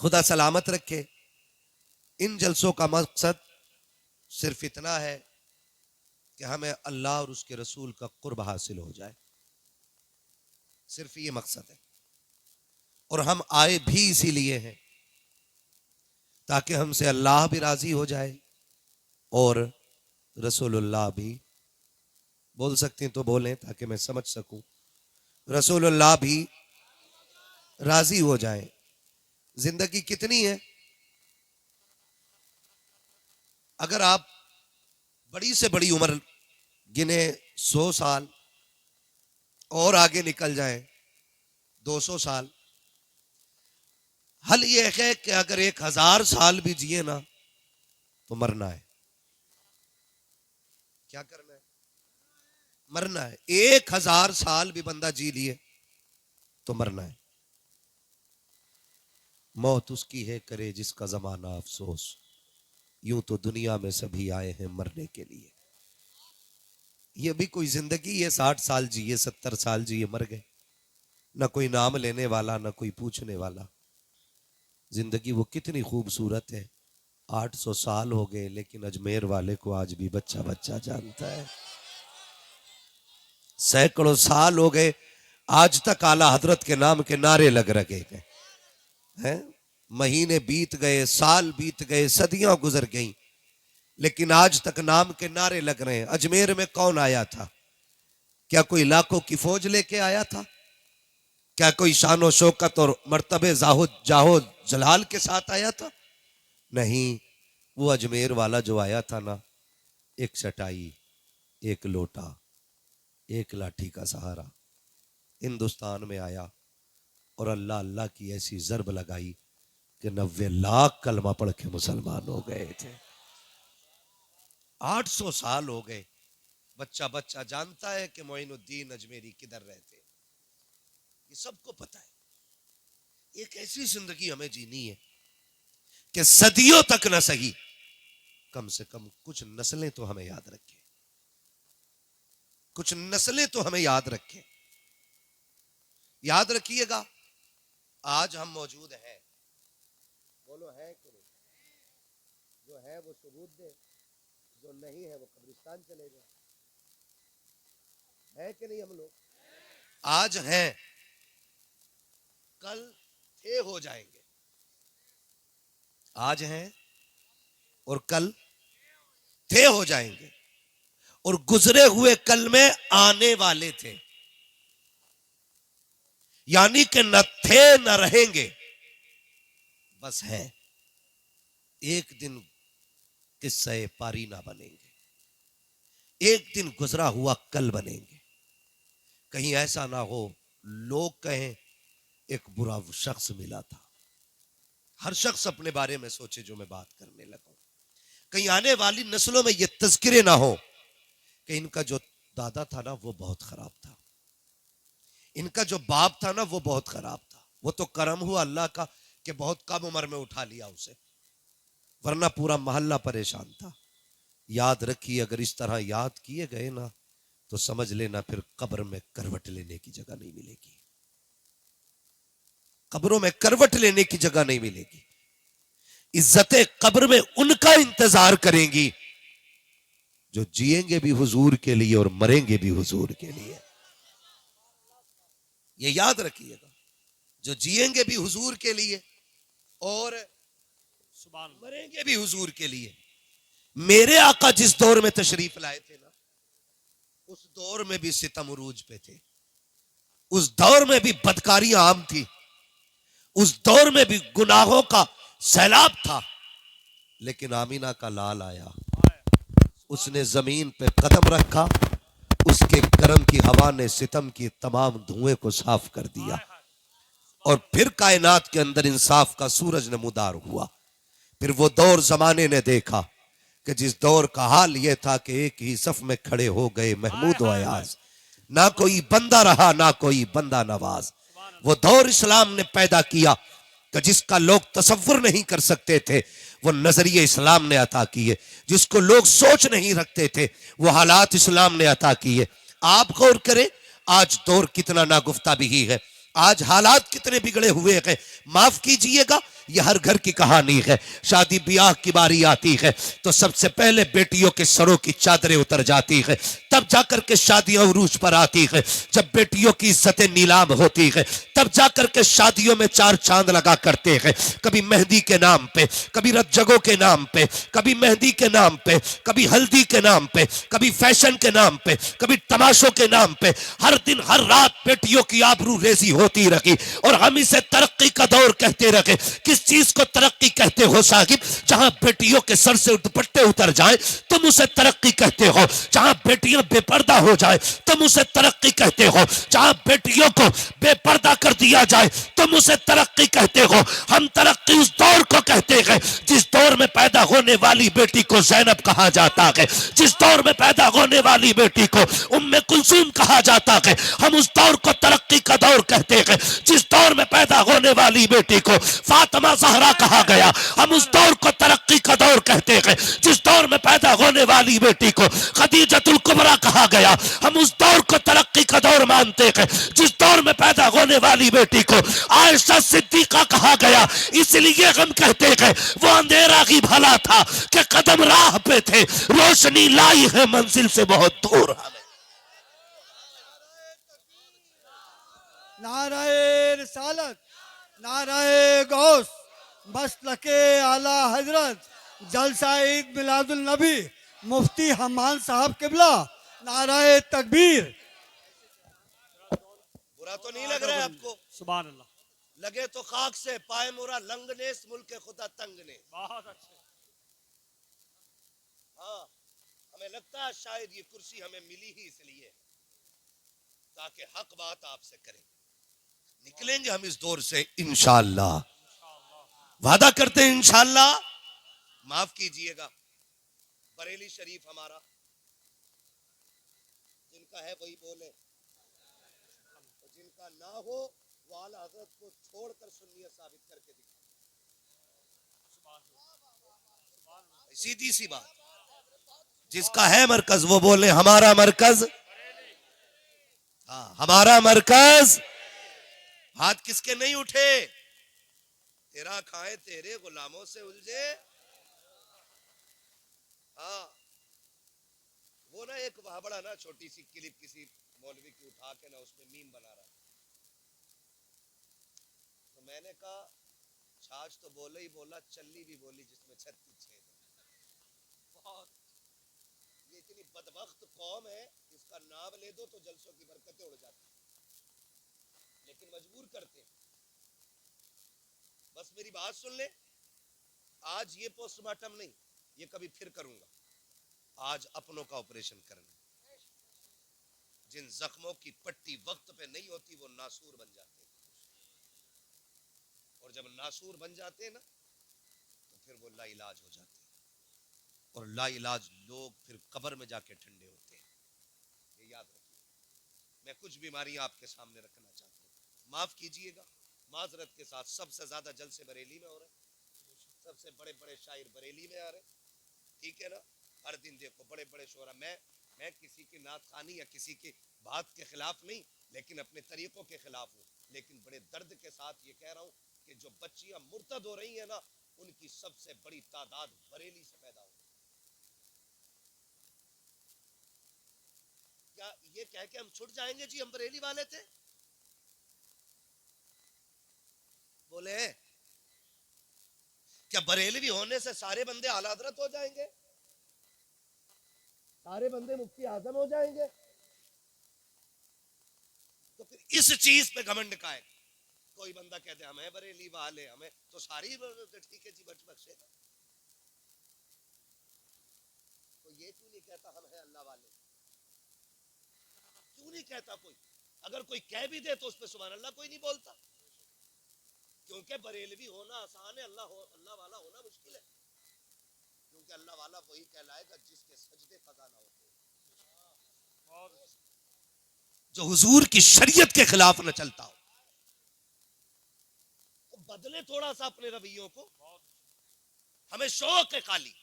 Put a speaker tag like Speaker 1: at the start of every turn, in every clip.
Speaker 1: खुदा सलामत रखे। इन जलसों का मकसद सिर्फ इतना है कि हमें अल्लाह और उसके रसूल का कुर्ब हासिल हो जाए, सिर्फ ये मकसद है। और हम आए भी इसीलिए हैं ताकि हमसे अल्लाह भी राजी हो जाए और रसूलुल्लाह भी। बोल सकते हैं तो बोलें ताकि मैं समझ सकूं। रसूलुल्लाह भी राजी हो जाए। जिंदगी कितनी है? अगर आप बड़ी से बड़ी उम्र गिने 100 साल और आगे निकल जाए 200 साल, हल ये है कि अगर 1000 साल भी जिए ना तो मरना है। क्या करना है? मरना है। 1000 साल भी बंदा जी लिए तो मरना है। मौत उसकी है करे जिसका जमाना अफसोस, यूं तो दुनिया में सभी आए हैं मरने के लिए। ये भी कोई जिंदगी है? 60 साल जिए, 70 साल जिए, मर गए। ना कोई नाम लेने वाला, ना कोई पूछने वाला। जिंदगी वो कितनी खूबसूरत है। 800 साल हो गए लेकिन अजमेर वाले को आज भी बच्चा बच्चा जानता है। सैकड़ों साल हो गए, आज तक आला हजरत के नाम के नारे लग रखे हैं। महीने बीत गए, साल बीत गए, सदियां गुजर गईं, लेकिन आज तक नाम के नारे लग रहे हैं। अजमेर में कौन आया था? क्या कोई लाखों की फौज लेके आया था? क्या कोई शानो शौकत और मर्तबे जाहो जलाल के साथ आया था? नहीं। वो अजमेर वाला जो आया था ना, एक चटाई, एक लोटा, एक लाठी का सहारा हिंदुस्तान में आया और अल्लाह अल्लाह की ऐसी जरब लगाई कि 90 लाख कलमा पढ़ के मुसलमान हो गए थे। 800 साल हो गए, बच्चा बच्चा जानता है कि मोइनुद्दीन अजमेरी किधर रहते। ये सबको पता है। एक ऐसी जिंदगी हमें जीनी है कि सदियों तक न सही, कम से कम कुछ नस्लें तो हमें याद रखें। कुछ नस्लें तो हमें याद रखें। याद रखिएगा, आज हम मौजूद हैं। बोलो है कि नहीं? जो है वो सबूत दे, जो नहीं है वो कब्रिस्तान चले जाए। है कि नहीं? हम लोग आज हैं, कल थे हो जाएंगे। आज हैं और कल थे हो जाएंगे, और गुजरे हुए कल में आने वाले थे। यानी कि न थे न रहेंगे, बस है। एक दिन किस्से पारी ना बनेंगे, एक दिन गुजरा हुआ कल बनेंगे। कहीं ऐसा ना हो लोग कहें एक बुरा शख्स मिला था। हर शख्स अपने बारे में सोचे जो मैं बात करने लगा। कहीं आने वाली नस्लों में ये तज़किरे ना हो कि इनका जो दादा था ना वो बहुत खराब था, इनका जो बाप था ना वो बहुत खराब था। वो तो करम हुआ अल्लाह का कि बहुत कम उम्र में उठा लिया उसे, वरना पूरा मोहल्ला परेशान था। याद रखिए, अगर इस तरह याद किए गए ना तो समझ लेना फिर कब्र में करवट लेने की जगह नहीं मिलेगी। कब्रों में करवट लेने की जगह नहीं मिलेगी। इज्जतें कब्र में उनका इंतजार करेंगी जो जिएंगे भी हुजूर के लिए और मरेंगे भी हुजूर के लिए। ये याद रखिएगा, जो जिएंगे भी हुजूर के लिए और मरेंगे भी हुजूर के लिए। मेरे आका जिस दौर में तशरीफ लाए थे ना, उस दौर में भी सितम उरूज पे थे, उस दौर में भी बदकारियां आम थी, उस दौर में भी गुनाहों का सैलाब था। लेकिन आमीना का लाल आया, उसने जमीन पे कदम रखा, उसके करम की हवा ने सितम की तमाम धुएं को साफ कर दिया, और फिर कायनात के अंदर इंसाफ का सूरज नमूदार हुआ। फिर वो दौर जमाने ने देखा कि जिस दौर का हाल ये था कि एक ही सफ में खड़े हो गए महमूद व अयाज, ना कोई बंदा रहा ना कोई बंदा नवाज। वो दौर इस्लाम ने पैदा किया कि जिसका लोग तसव्वुर नहीं कर सकते थे वो नजरिए इस्लाम ने अता किए, जिसको लोग सोच नहीं रखते थे वो हालात इस्लाम ने अता किए। आप गौर करें, आज दौर कितना नागुफ्ता भी है, आज हालात कितने बिगड़े हुए हैं। माफ कीजिएगा, यह हर घर की कहानी है। शादी ब्याह की बारी आती है तो सबसे पहले बेटियों के सरों की चादरें उतर जाती है, तब जाकर के शादियां उरूज पर आती है। जब बेटियों की इज्जतें नीलाम होती है तब जाकर के शादियों में चार चांद लगा करते हैं। कभी मेहंदी के नाम पे, कभी रज्जगों के नाम पे, कभी मेहंदी के नाम पे, कभी हल्दी के नाम पे, कभी फैशन के नाम पे, कभी तमाशों के नाम पे। हर दिन हर रात बेटियों की आबरू रेजी होती रही और हम इसे तरक्की का दौर कहते रहे। किस चीज को तरक्की कहते हो साहिब? जहां बेटियों के सर से दुपट्टे उतर जाए तुम उसे तरक्की कहते हो। जहां बेटियां बेपर्दा हो जाए तुम उसे तरक्की कहते हो। जहां बेटियों को बेपर्दा कर दिया जाए तुम उसे तरक्की कहते हो। हम तरक्की उस दौर को कहते हैं जिस दौर में पैदा होने वाली बेटी को ज़ैनब कहा जाता है, जिस दौर में पैदा होने वाली बेटी को उम्मे कुलसूम कहा जाता है। हम उस दौर को तरक्की का दौर कहते हैं जिस दौर में पैदा होने वाली बेटी को फातिमा ज़हरा कहा गया। हम उस दौर को तरक्की का दौर कहते हैं जिस दौर में पैदा होने वाली बेटी को खदीजतुल कुबरा कहा गया। हम उस दौर को तरक्की का दौर मानते हैं जिस दौर में पैदा होने वाली बेटी को आयशा सिद्दीका कहा गया। इसलिए हम कहते हैं वो अंधेरा ही भला था कि कदम राह पे थे, रोशनी लाई है मंजिल से बहुत दूर हमें।
Speaker 2: नाराए रिसालत, नाराए गौस, मसलके आला हजरत, जलसा ईद मिलादुल नबी, मुफ्ती हमान साहब किबला, नाराए तकबीर।
Speaker 1: बुरा तो नहीं लग रहा है आपको?
Speaker 3: सुभान अल्लाह।
Speaker 1: लगे तो खाक से, पाए मोरा लंगने, मुल्क खुदा तंगने।
Speaker 3: बहुत अच्छे।
Speaker 1: हाँ, हमें लगता है शायद ये कुर्सी हमें मिली ही इसलिए ताकि हक बात आपसे करें। निकलेंगे हम इस दौर से इंशाअल्लाह, वादा करते हैं इंशाअल्लाह। माफ कीजिएगा, बरेली शरीफ हमारा जिनका है वही बोले, तो जिनका ना हो वो आला हजरत को छोड़कर सुन्नियत साबित करके दिखा। सीधी सी बात, जिसका है मरकज वो बोले हमारा मरकज। हाँ, हमारा मरकज। हाथ किसके नहीं उठे? तेरा खाए तेरे गुलामों से उलझे। हाँ, वो ना एक बड़ा ना छोटी सी क्लिप किसी मौलवी की उठा के ना उसमें मीम बना रहा है, तो मैंने कहा छाछ तो बोले ही बोला, चल्ली भी बोली जिसमें 36 छेद। बहुत ये इतनी बदबख्त कौम है, इसका नाम ले दो तो जलसों की बरकतें उड़ जाती, लेकिन मजबूर करते हैं। बस मेरी बात सुन ले, आज ये पोस्टमार्टम नहीं, ये कभी फिर करूंगा। आज अपनों का ऑपरेशन करना। जिन जख्मों की पट्टी वक्त पे नहीं होती वो नासूर बन जाते हैं, और जब नासूर बन जाते हैं ना तो फिर वो लाइलाज हो जाते हैं, और लाइलाज लोग फिर कब्र में जाके ठंडे होते हैं। ये याद रखिए। मैं कुछ बीमारियां आपके सामने रखना चाहता हूँ, माफ कीजिएगा माजरत के साथ। सबसे ज्यादा जलसे बरेली में हो रहे, सबसे बड़े बड़े शायर बरेली में आ रहे, ठीक है ना। हर दिन देखो बड़े बड़े शोरा। मैं किसी की नात खानी या किसी की बात के खिलाफ नहीं, लेकिन अपने तरीकों के खिलाफ हूँ। लेकिन बड़े दर्द के साथ ये कह रहा हूँ कि जो बच्चियां मुर्तद हो रही है ना, उनकी सबसे बड़ी तादाद बरेली से पैदा हो। क्या ये कह के हम छुट जाएंगे जी हम बरेली वाले थे? बोले क्या बरेलवी होने से सारे बंदे आला हज़रत हो जाएंगे? सारे बंदे मुफ्ती आजम हो जाएंगे? तो फिर इस चीज पे घमंड का है। कोई बंदा कहते हमें बरेली वाले, हमें तो सारी ठीक है जी बच बख्शेगा। तो ये क्यों नहीं कहता हम हैं अल्लाह वाले? क्यों नहीं कहता कोई? अगर कोई कह भी दे तो उस पर सुभान अल्लाह कोई नहीं बोलता, क्योंकि बरेलवी होना आसान है, अल्लाह वाला होना मुश्किल है। क्योंकि अल्लाह वाला वही कहलाएगा जिसके सजदे कज़ा ना होते, जो हुजूर की शरीयत के खिलाफ न चलता हो। तो बदले थोड़ा सा अपने रवैयों को। हमें शौक है खाली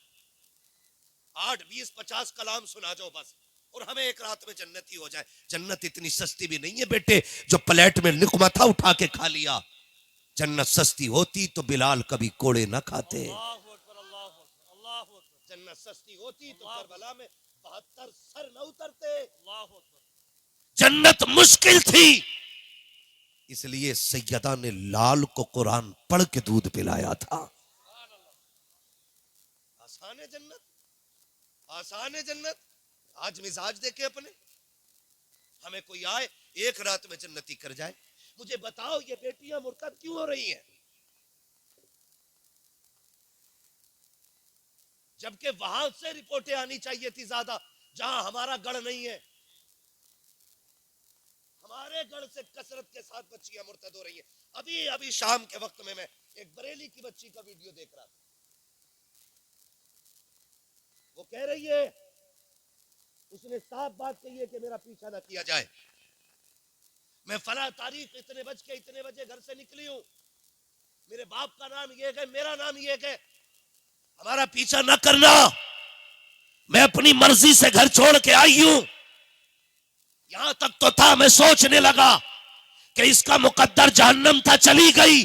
Speaker 1: 8, 20, 50 कलाम सुना जाओ बस, और हमें एक रात में जन्नती हो जाए। जन्नत इतनी सस्ती भी नहीं है बेटे जो प्लेट में निकमा था उठा के खा लिया। जन्नत सस्ती होती तो बिलाल कभी कोड़े न खाते। जन्नत सस्ती होती तो करबला में 72 सर न उतरते। जन्नत मुश्किल थी, इसलिए सैयदा ने लाल को कुरान पढ़ के दूध पिलाया था। आसान है जन्नत, आसान है जन्नत। आज मिजाज देखे अपने, हमें कोई आए एक रात में जन्नती कर जाए। मुझे बताओ ये बेटियां मुर्तद क्यों हो रही हैं, जबकि वहां से रिपोर्टें आनी चाहिए थी ज्यादा, जहां हमारा गढ़ नहीं है। हमारे गढ़ से कसरत के साथ बच्चियां मुर्तद हो रही हैं। अभी अभी शाम के वक्त में मैं एक बरेली की बच्ची का वीडियो देख रहा था। वो कह रही है, उसने साफ बात कही है कि मेरा पीछा ना किया जाए। मैं फला तारीख इतने बज के इतने बजे घर से निकली हूं, मेरे बाप का नाम ये है, मेरा नाम ये है, हमारा पीछा ना करना। मैं अपनी मर्जी से घर छोड़ के आई हूं। यहां तक तो था मैं सोचने लगा कि इसका मुकद्दर जहन्नम था, चली गई।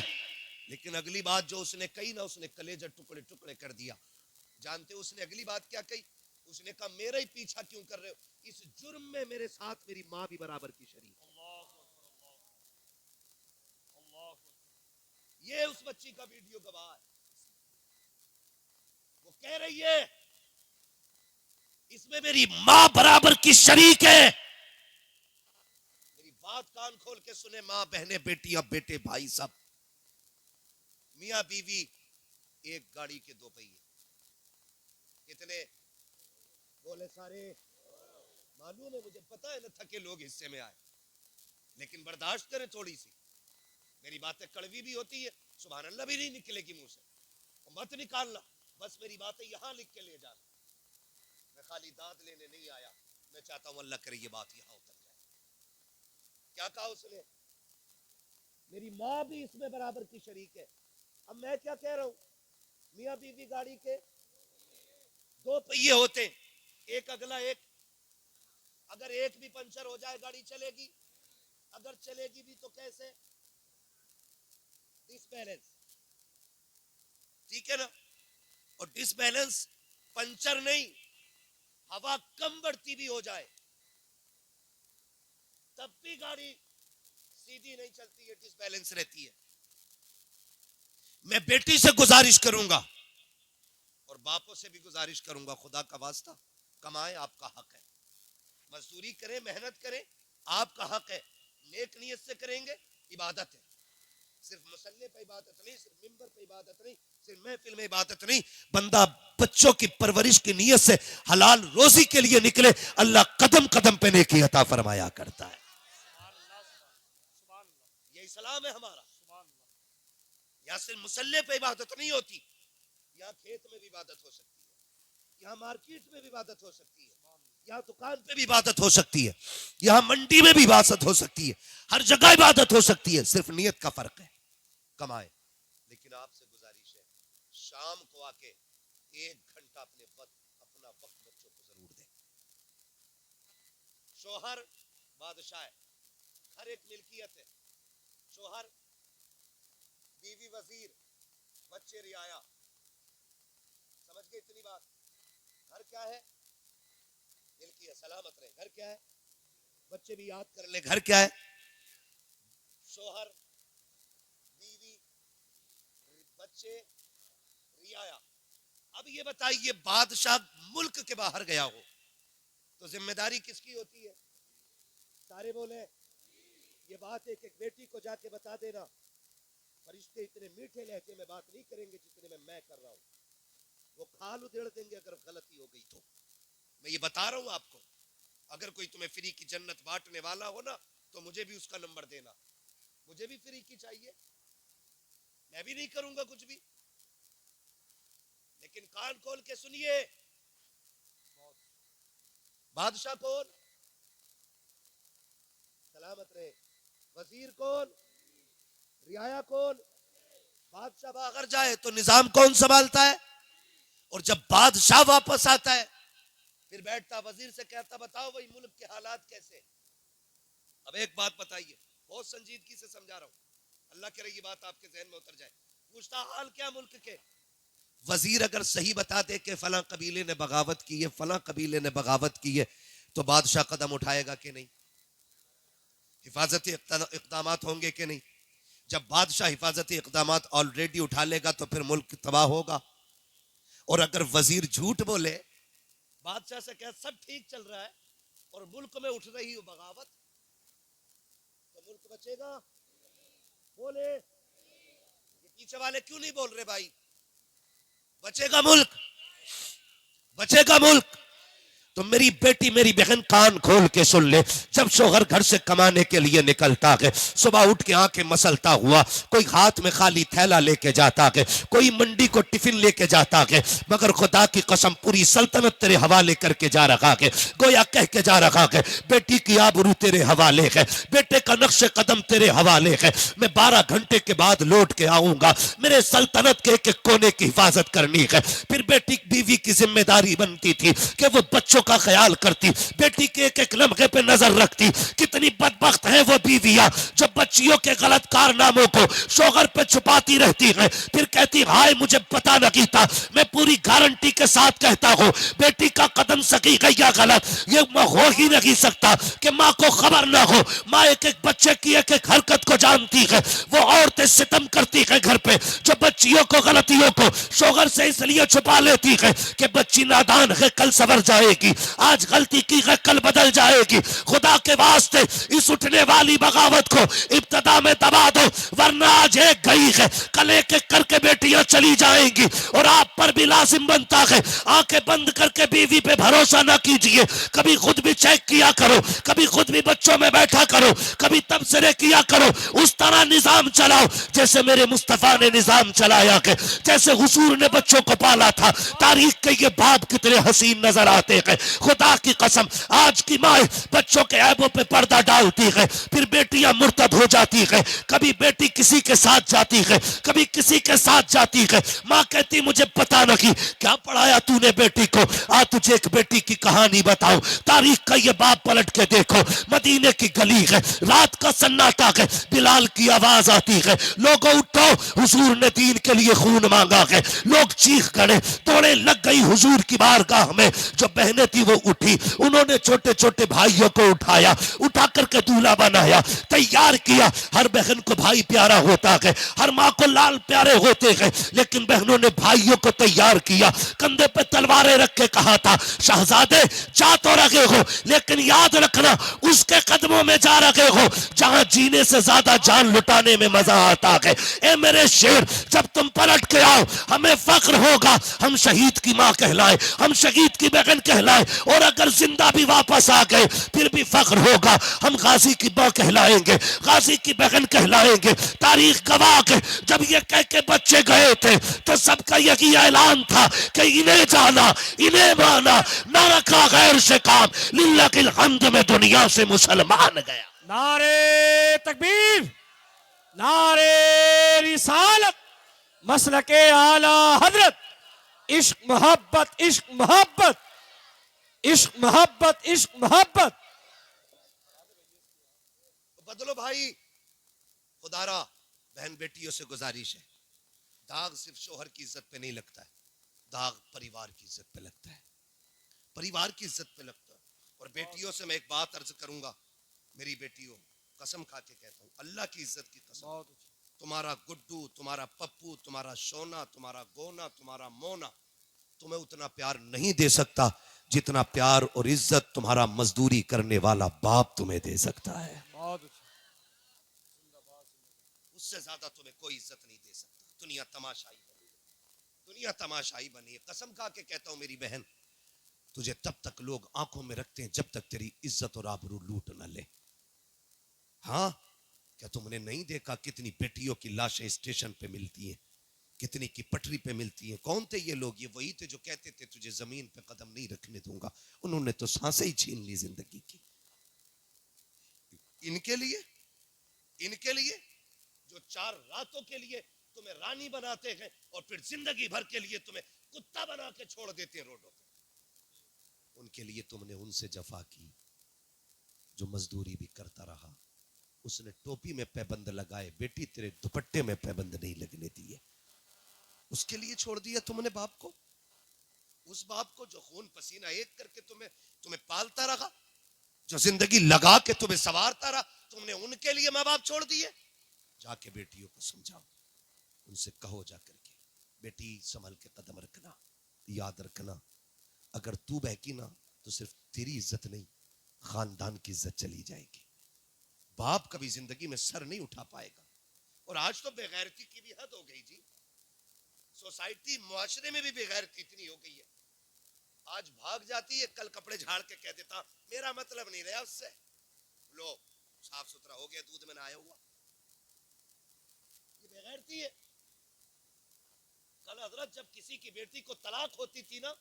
Speaker 1: लेकिन अगली बात जो उसने कही ना, उसने कलेजे टुकड़े टुकड़े कर दिया। जानते उसने अगली बात क्या कही? उसने कहा मेरा ही पीछा क्यों कर रहे हो, इस जुर्म में मेरे साथ मेरी मां भी बराबर की शरीक। ये उस बच्ची का वीडियो गवाह है। वो कह रही है इसमें मेरी मां बराबर की शरीक है। मेरी बात कान खोल के सुने, मां बहने बेटियां बेटे भाई सब, मियां बीवी एक गाड़ी के दो पहिए। कितने बोले? सारे। मालूम है, मुझे पता है ना थके लोग हिस्से में आए, लेकिन बर्दाश्त करें थोड़ी सी। मेरी बातें कड़वी भी होती है, सुभान अल्लाह भी नहीं निकलेगी मुंह से, मत निकालना। बस मेरी बातें यहां लिख के ले जाना। मैं खाली दाद लेने नहीं आया, मैं चाहता हूं अल्लाह करे ये बात यहां उतर जाए। क्या कहा उसने? मेरी मां भी इसमें बराबर की शरीक है। अब मैं क्या कह रहा हूं, मियां बीवी गाड़ी के दो पहिए होते, एक अगला एक। अगर एक भी पंचर हो जाए गाड़ी चलेगी? अगर चलेगी भी तो कैसे? डिसबैलेंस, ठीक है ना? और डिसबैलेंस पंचर नहीं, हवा कम बढ़ती भी हो जाए तब भी गाड़ी सीधी नहीं चलती है, डिसबैलेंस रहती है। मैं बेटी से गुजारिश करूंगा और बापों से भी गुजारिश करूंगा, खुदा का वास्ता कमाएं, आपका हक है। मजदूरी करें, मेहनत करें, आपका हक है। नेक नियत से करेंगे, इबादत है। सिर्फ मसल्ले पे इबादत नहीं, सिर्फ मिंबर पे इबादत नहीं, सिर्फ महफिल में इबादत नहीं। बंदा बच्चों की परवरिश की नीयत से हलाल रोजी के लिए निकले, अल्लाह कदम कदम पे नेकी अता फरमाया करता है। ये इस्लाम है हमारा। यहाँ सिर्फ मुसल्ले पे इबादत नहीं होती, यहाँ खेत में भी इबादत हो सकती है, यहाँ मार्केट में भी इबादत हो सकती है, यहाँ दुकान पे भी इबादत हो सकती है, यहाँ मंडी में भी इबादत हो सकती है, हर जगह इबादत हो सकती है। सिर्फ नियत का फर्क है। कमाए, लेकिन आपसे गुजारिश है शाम को आके 1 घंटा अपना वक्त बच्चों को जरूर दें। शोहर बादशाह है, हर एक मिल्कियत है। शोहर, बीवी वजीर, बच्चे रियाया। समझ गए इतनी बात? घर क्या है? मिल्की है, सलामत रहे। घर क्या है? बच्चे भी याद कर ले, घर क्या है? शोहर, बीवी, बच्चे, रियाया। अब ये बताइए, बादशाह मुल्क के बाहर गया हो तो जिम्मेदारी किसकी होती है? सारे बोले ये बात है कि एक बेटी को जाके बता देना, फरिश्ते इतने मीठे लहजे में बात नहीं करेंगे जितने में मैं कर रहा हूं, वो खाल उधेड़ देंगे अगर गलती हो गई तो। मैं ये बता रहा हूं आपको, अगर कोई तुम्हें फ्री की जन्नत बांटने वाला हो ना, तो मुझे भी उसका नंबर देना। मुझे भी फ्री की चाहिए, मैं भी नहीं करूंगा कुछ भी। लेकिन कान खोल के सुनिए, बादशाह कौन? सलामत रहे। वजीर कौन? रियाया कौन? बादशाह अगर जाए तो निजाम कौन संभालता है? और जब बादशाह वापस आता है फिर बैठता वजीर से कहता बताओ भाई मुल्क के हालात कैसे। अब एक बात बताइए, बहुत संजीदगी से समझा रहा हूं, अल्लाह करे ये बात आपके जहन में उतर जाए। पूछता हाल क्या मुल्क के? वजीर अगर सही बता दे कि फला कबीले ने बगावत की है, फला कबीले ने बगावत की है, तो बादशाह कदम उठाएगा कि नहीं? हिफाजती इक़दामात होंगे कि नहीं? जब बादशाह हिफाजती इक़दामात ऑलरेडी उठा लेगा तो फिर मुल्क तबाह होगा। और अगर वजीर झूठ बोले, बादशाह से कहे सब ठीक चल रहा है और मुल्क में उठ रही हो बगावत, तो मुल्क बचेगा? बोले ये पीछे वाले क्यों नहीं बोल रहे भाई? बचेगा मुल्क? बचेगा मुल्क? तो मेरी बेटी मेरी बहन कान खोल के सुन ले, जब शोहर घर से कमाने के लिए निकलता है, सुबह उठ के आंखें मसलता हुआ, कोई हाथ में खाली थैला लेके जाता है, कोई मंडी को टिफिन लेके जाता है, मगर खुदा की कसम पूरी सल्तनत तेरे हवाले करके जा रहा है। गोया कह के जा रहा है बेटी की आबरू तेरे हवाले है, बेटे का नक्शे कदम तेरे हवाले है, मैं 12 घंटे के बाद लौट के आऊंगा, मेरे सल्तनत के एक कोने की हिफाजत करनी है। फिर बेटी बीवी की जिम्मेदारी बनती थी कि वो बच्चों का ख्याल करती, बेटी के एक एक लम्हे पे नजर रखती। कितनी बदबख्त है वो बीवियां जो बच्चियों के गलत कारनामों को शोहर पे छुपाती रहती है, फिर कहती हाय मुझे पता नहीं था। मैं पूरी गारंटी के साथ कहता हूं बेटी का कदम सही है या गलत ये हो ही नहीं सकता कि माँ को खबर ना हो। माँ एक एक बच्चे की एक एक हरकत को जानती है। वो औरतें सितम करती है घर पे जो बच्चियों को गलतियों को शोहर से इसलिए छुपा लेती है कि बच्ची नादान है कल सवर जाएगी, आज गलती की है कल बदल जाएगी। खुदा के वास्ते इस उठने वाली बगावत को इब्तदा में दबा दो, वरना आज एक गई है कल एक एक करके बेटियां चली जाएंगी और आप पर भी लाजिम बनता है आंखें बंद करके बीवी पे भरोसा ना कीजिए। कभी खुद भी चेक किया करो, कभी खुद भी बच्चों में बैठा करो, कभी तबसरे किया करो, उस तरह निजाम चलाओ जैसे मेरे मुस्तफा ने निजाम चलाया है, जैसे हुजूर ने बच्चों को पाला था। तारीख के ये बाप कितने हसीन नजर आते हैं। खुदा की कसम आज की माँ बच्चों के ऐबों पे पर्दा डालती है, फिर बेटियां मुर्तद हो जाती है। कभी बेटी किसी के साथ जाती है, कभी किसी के साथ जाती है। माँ कहती मुझे पता नहीं क्या पढ़ाया तूने बेटी को, आज तुझे एक बेटी की कहानी बताऊं। तारीख का ये बाप पलट के देखो, मदीने की गली है, रात का सन्नाटा है, बिलाल की आवाज आती है लोगों उठो हुजूर ने दीन के लिए खून मांगा है। लोग चीख करे दौड़े लग गई हुजूर की बारगाह में। जो बहनें थी वो उठी, उन्होंने छोटे छोटे भाइयों को उठाया, उठा करके दूल्हा बनाया, तैयार किया। हर बहन को भाई प्यारा होता है, हर माँ को लाल प्यारे होते हैं, लेकिन बहनों ने भाइयों को तैयार किया। कंधे पे तलवारें रख के कहा था शहजादे जा तो रहे हो लेकिन याद रखना उसके कदमों में जा रहे हो जहां जीने से ज्यादा जान लुटाने में मजा आता है। ए मेरे शेर जब तुम पलट के आओ हमें फख्र होगा, हम शहीद की माँ कहलाए, हम शहीद की बहन कहलाए, और अगर जिंदा भी वापस आ गए फिर भी फख्र होगा, हम गाजी की माँ कहलाएंगे, गाजी की बहन कहलाएंगे। तारीख गवाह है जब ये कह के बच्चे गए थे तो सबका यही ऐलान था कि इन्हें जाना इन्हें माना, ना रखा गैर से काम, लिल्लाहिल हम्द में दुनिया से मुसलमान गया।
Speaker 3: नारे तकबीर, नारे रिसालत, मसलके आला हजरत, इश्क मोहब्बत इश्क मोहब्बत, इश्क मोहब्बत इश्क मोहब्बत।
Speaker 1: बदलो भाई। खुदारा बहन बेटियों से गुजारिश है, दाग सिर्फ शोहर की इज्जत पे नहीं लगता है, दाग परिवार की इज्जत पे लगता है, परिवार की इज्जत पे लगता है। और बेटियों से मैं एक बात अर्ज करूंगा, मेरी बेटियों कसम खा के कहता हूं अल्लाह की इज्जत की कसम, तुम्हारा गुड्डू, तुम्हारा पप्पू, तुम्हारा सोना, तुम्हारा गोना, तुम्हारा मोना तुम्हें उतना प्यार नहीं दे सकता जितना प्यार और इज्जत तुम्हारा मजदूरी करने वाला बाप तुम्हें दे सकता है। उससे ज्यादा तुम्हें कोई इज्जत नहीं दे सकता। दुनिया तमाशाई बनी है, दुनिया तमाशाई बनी है। कसम खा के कहता हूं मेरी बहन, तुझे तब तक लोग आंखों में रखते हैं जब तक तेरी इज्जत और आबरू लूट न ले। हाँ, क्या तुमने नहीं देखा कितनी बेटियों की लाशें स्टेशन पे मिलती हैं, कितनी की पटरी पे मिलती हैं? कौन थे ये लोग? ये वही थे जो कहते थे तुझे जमीन पे कदम नहीं रखने दूंगा। उन्होंने तो सांसें ही छीन ली जिंदगी की। इनके लिए जो 4 रातों के लिए तुम्हें रानी बनाते हैं और फिर जिंदगी भर के लिए तुम्हें कुत्ता बना के छोड़ देते हैं रोडों पे, उनके लिए तुमने उनसे जफा की जो मजदूरी भी करता रहा, उसने टोपी में पैबंद लगाए, बेटी तेरे दुपट्टे में पैबंद नहीं लगने दिए। उसके लिए छोड़ दिया तुमने बाप को, उस बाप को जो खून पसीना एक करके तुम्हें पालता रहा, जो जिंदगी लगा के तुम्हें संवारता रहा, तुमने उनके लिए माँ बाप छोड़ दिए। जाके बेटियों को समझाओ, उनसे कहो जाकर के, बेटी संभल के कदम रखना, याद रखना अगर तू बहकी ना तो सिर्फ तेरी इज्जत नहीं खानदान की इज्जत चली जाएगी। बाप कभी जिंदगी में सर नहीं उठा पाएगा। और आज तो बेगैरती की भी हद हो गई जी, सोसाइटी मुआशरे में भी बेगैरती इतनी हो गई है। आज भाग जाती है, कल कपड़े झाड़ के कह देता मेरा मतलब नहीं रहा उससे, लो साफ सुथरा हो गया, दूध में नहाया हुआ। ये बेगैरती है। कल हजरत जब किसी की बेटी को तलाक होती थी ना,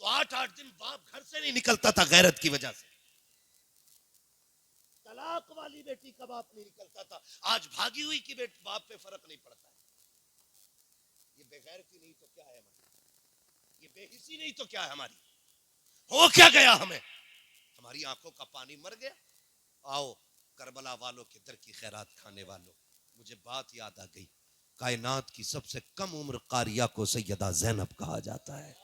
Speaker 1: तो 8-8 दिन बाप घर से नहीं निकलता था गैरत की वजह से। तलाक वाली बेटी का बाप नहीं निकलता था। आज भागी हुई की बेटी बाप पे फर्क नहीं पड़ता है। ये बेगैरती नहीं तो क्या है हमारी, ये बेहिसी नहीं तो क्या है हमारी। हो क्या गया हमें, हमारी आंखों का पानी मर गया। आओ करबला वालों के दर की खैरात खाने वालों, मुझे बात याद आ गई, कायनात की सबसे कम उम्र कारिया को सैयदा ज़ैनब कहा जाता है।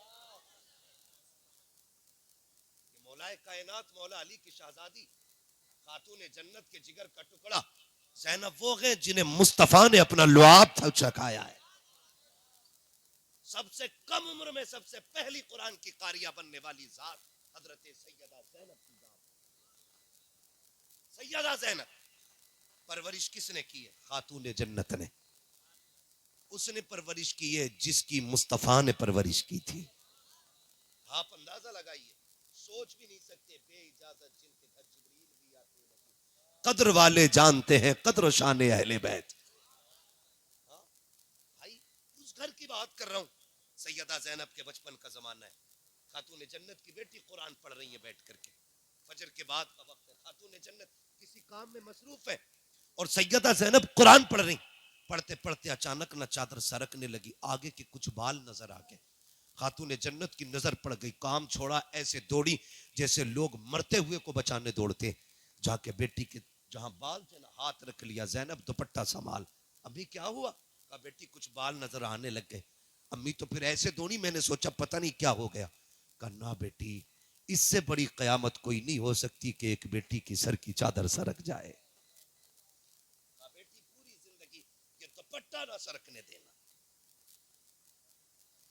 Speaker 1: मौलाए कायनात मौला अली की शहजादी, खातून जन्नत के जिगर का टुकड़ा ज़ैनब वो हैं जिन्हें मुस्तफा ने अपना लुआब चखाया है। सबसे कम उम्र में सबसे पहली कुरान की कारिया बनने वाली जात हजरत सैयदा ज़ैनब की जात। सैयदा ज़ैनब परवरिश किसने की है? खातून जन्नत ने। उसने परवरिश की है जिसकी मुस्तफा ने परवरिश की थी। आप अंदाजा लगाइए, सोच भी नहीं सकते, बेइजाजत जिनके घर जिब्रील भी आते हैं। कद्र वाले जानते हैं कद्र शान अहले बैत। भाई उस घर की बात कर रहा हूं, सैयदा ज़ैनब के बचपन का जमाना है। खातून जन्नत की बेटी कुरान पढ़ रही है बैठ करके, फजर के बाद का वक्त है, खातून जन्नत किसी काम में मसरूफ है और सैयदा ज़ैनब कुरान पढ़ रही। पढ़ते पढ़ते अचानक न चादर सरकने लगी, आगे के कुछ बाल नजर आ गए। खातून जन्नत की नजर पड़ गई, काम छोड़ा, ऐसे दौड़ी जैसे लोग मरते हुए को बचाने दौड़ते। जाके बेटी के जहां बाल थे ना हाथ रख लिया, ज़ैनब दुपट्टा संभाल। अभी क्या हुआ? कहा बेटी कुछ बाल नजर आने लग गए। अम्मी तो फिर ऐसे दौड़ी, मैंने सोचा पता नहीं क्या हो गया। कहा ना बेटी, इससे बड़ी कयामत कोई नहीं हो सकती कि एक बेटी की सर की चादर सरक जाए। बेटी पूरी जिंदगी ये दुपट्टा ना सरकने देना,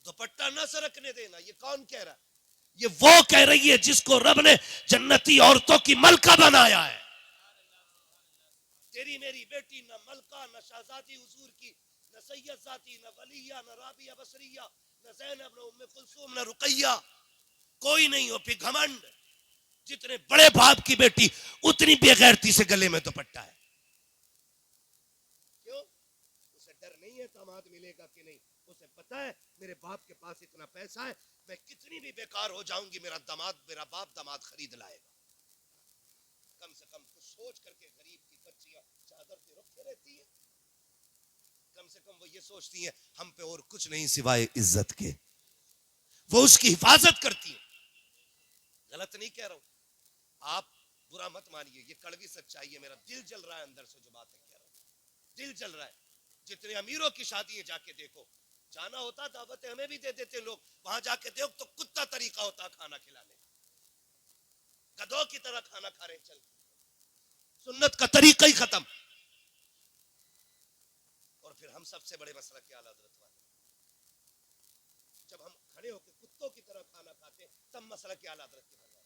Speaker 1: दुपट्टा ना सरकने देना। ये कौन कह रहा है? ये वो कह रही है जिसको रब ने जन्नती औरतों की मलका बनाया है। तेरी मेरी बेटी न मलका, न शहजादी हुजूर की, न सैयद जाती, न वलिया, न राबिया बसरिया, न ज़ैनब, न उम्मे कुलसूम, न रुकैया, कोई नहीं हो। फिर घमंड, जितने बड़े बाप की बेटी उतनी बेगैरती से गले में दुपट्टा है। क्यों? उसे डर नहीं है दामाद मिलेगा कि नहीं। उसे पता है मेरे बाप के पास इतना पैसा है, मैं कितनी भी बेकार हो जाऊंगी, मेरा बाप दामाद खरीद लाएगा। कम से कम कुछ सोच करके गरीब की बच्चियां चादर पे रखे रहती है। कम से कम वो ये सोचती हैं हम पे और कुछ नहीं सिवाय इज्जत के। वो उसकी हिफाजत करती है। गलत नहीं कह रहा हूं, आप बुरा मत मानिए, ये कड़वी सच्चाई है। मेरा दिल जल रहा है अंदर से जो बातें कह रहा हूं, दिल जल रहा है। जितने अमीरों की शादी है जाके देखो, जाना होता दावतें हमें भी दे देते लोग, वहां जाके देखो तो कुत्ता तरीका होता खाना खिलाने, गधों की तरह खाना खा रहे चल, सुन्नत का तरीका ही खत्म। और फिर हम सबसे बड़े मसलक के आला हज़रत वाले, जब हम खड़े होकर कुत्तों की तरह खाना खाते तब मसलक के आला हज़रत के दरबार।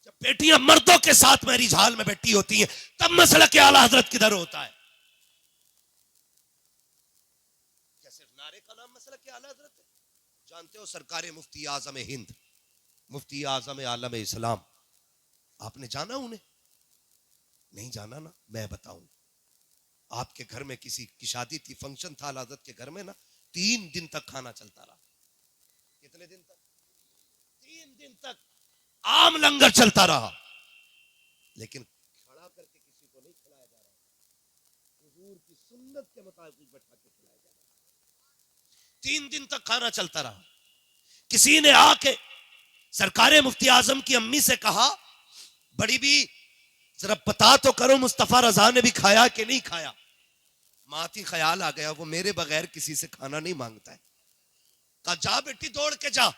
Speaker 1: जब बेटियां मर्दों के साथ मैरिज हॉल में बैठी होती हैं तब मसलक के आला हज़रत किधर होता है? क्या सिर्फ नारे का नाम मसलक के आला हज़रत है? जानते हो सरकार मुफ्ती आजम हिंद, मुफ्ती आजम आलम इस्लाम, आपने जाना उन्हें? नहीं जाना ना, मैं बताऊं। आपके घर में किसी की शादी थी, फंक्शन था हज़रत के घर में ना, 3 दिन तक खाना चलता रहा। कितने दिन तक? 3 दिन तक आम लंगर चलता रहा, लेकिन खड़ा करके किसी को नहीं खिलाया जा रहा, हुजूर की सुन्नत के मुताबिक बैठा के खिलाया जा रहा। 3 दिन तक खाना चलता रहा। किसी ने आके सरकार मुफ्ती आजम की अम्मी से कहा बड़ी भी जरा पता तो करो मुस्तफा रजा ने भी खाया कि नहीं खाया। माती ख्याल आ गया वो मेरे बगैर किसी से खाना नहीं मांगता है। कहा जा बेटी दौड़ के जा,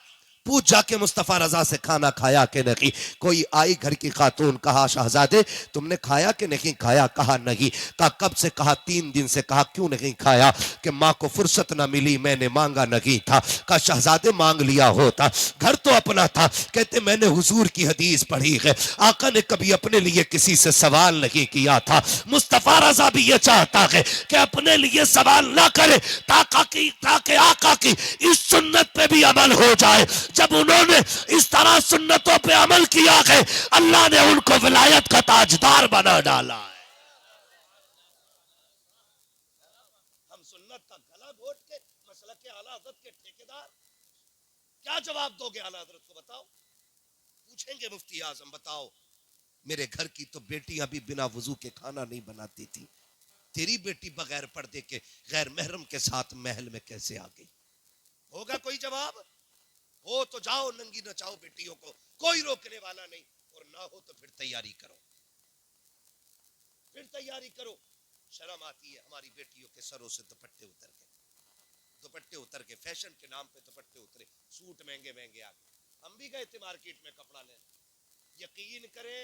Speaker 1: पूछ जाके मुस्तफा रजा से खाना खाया कि नहीं। कोई आई घर की खातून, कहा शहजादे तुमने खाया कि नहीं खाया, कहा नहीं। कहा कब से, कहा 3 दिन से। कहा क्यों नहीं खाया, कि माँ को फुर्सत ना मिली, मैंने मांगा नहीं था। कहा शहजादे मांग लिया होता, घर तो अपना था। कहते मैंने हुजूर की हदीस पढ़ी है, आका ने कभी अपने लिए किसी से सवाल नहीं किया था। मुस्तफा रजा भी ये चाहता है कि अपने लिए सवाल ना करे, ताकि आका की इस सुन्नत पे भी अमल हो जाए। जब उन्होंने इस तरह सुन्नतों पे अमल किया है, अल्लाह ने उनको विलायत का ताजदार बना डाला है। हम सुन्नत का गला घोट के मसलक के आला हज़रत के ठेकेदार, क्या जवाब दोगे आला हज़रत को, बताओ। पूछेंगे मुफ्ती आजम बताओ मेरे घर की तो बेटियां भी बिना वजू के खाना नहीं बनाती थी, तेरी बेटी बगैर पर्दे के गैर महरम के साथ महल में कैसे आ गई? होगा कोई जवाब? हो तो जाओ नंगी नचाओ बेटियों को, कोई रोकने वाला नहीं। और ना हो तो फिर तैयारी करो, फिर तैयारी करो। शर्म आती है हमारी बेटियों के सरों से दुपट्टे उतर गए, दुपट्टे उतर के फैशन के नाम पे दुपट्टे उतरे, सूट महंगे महंगे आ गए। हम भी गए थे मार्केट में कपड़ा लेने, यकीन करें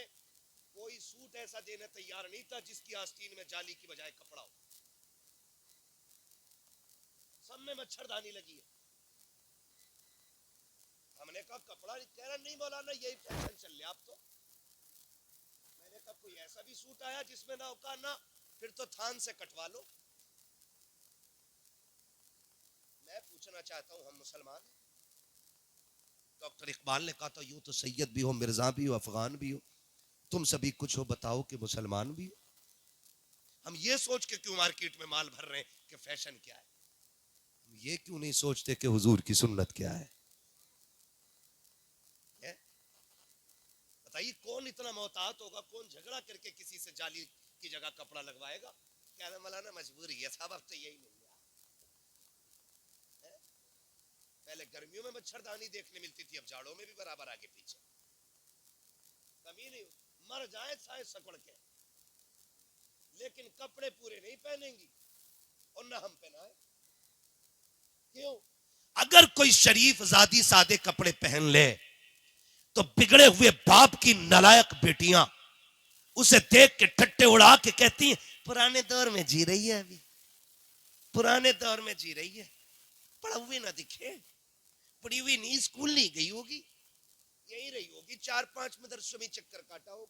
Speaker 1: कोई सूट ऐसा देने तैयार नहीं था जिसकी आस्तीन में जाली की बजाय कपड़ा हो। सब में मच्छरदानी लगी है। हमने कहा कपड़ा, कह रहा नहीं मौलाना यही फैशन चल रहा अब तो। मैंने कहा कोई ऐसा भी सूट आया जिसमें ना होगा ना, फिर तो थान से कटवा लो। मैं पूछना चाहता हूं हम मुसलमान हैं? डॉक्टर इकबाल ने कहा था यूं तो सैयद भी हो, मिर्जा भी हो, अफगान भी हो, तुम सभी कुछ हो, बताओ कि मुसलमान भी हो। हम ये सोच के क्यों मार्केट में माल भर रहे हैं कि फैशन क्या है? हम ये क्यों नहीं सोचते कि हुजूर की सुन्नत क्या है? बताइए कौन इतना मोहतात होगा, कौन झगड़ा करके किसी से जाली की जगह कपड़ा लगवाएगा? क्या ना मौलाना मजबूरी है साहब, अब तो यही नहीं है। पहले गर्मियों में मच्छरदानी देखने मिलती थी, अब जाड़ों में भी बराबर आगे पीछे, कमी नहीं। मर जाए साए सकड़ के, लेकिन कपड़े पूरे नहीं पहनेंगी और ना हम पहनाए। क्यों? अगर कोई शरीफ जादी सादे कपड़े पहन ले तो बिगड़े हुए बाप की नालायक बेटियां उसे देख के ठट्टे उड़ा के कहती हैं पुराने दौर में जी रही है, अभी पुराने दौर में जी रही है, पढ़ा हुए ना दिखे, पढ़ी हुई नहीं, स्कूल नहीं गई होगी, यही रही होगी, 4-5 मदरसों में चक्कर काटा हो।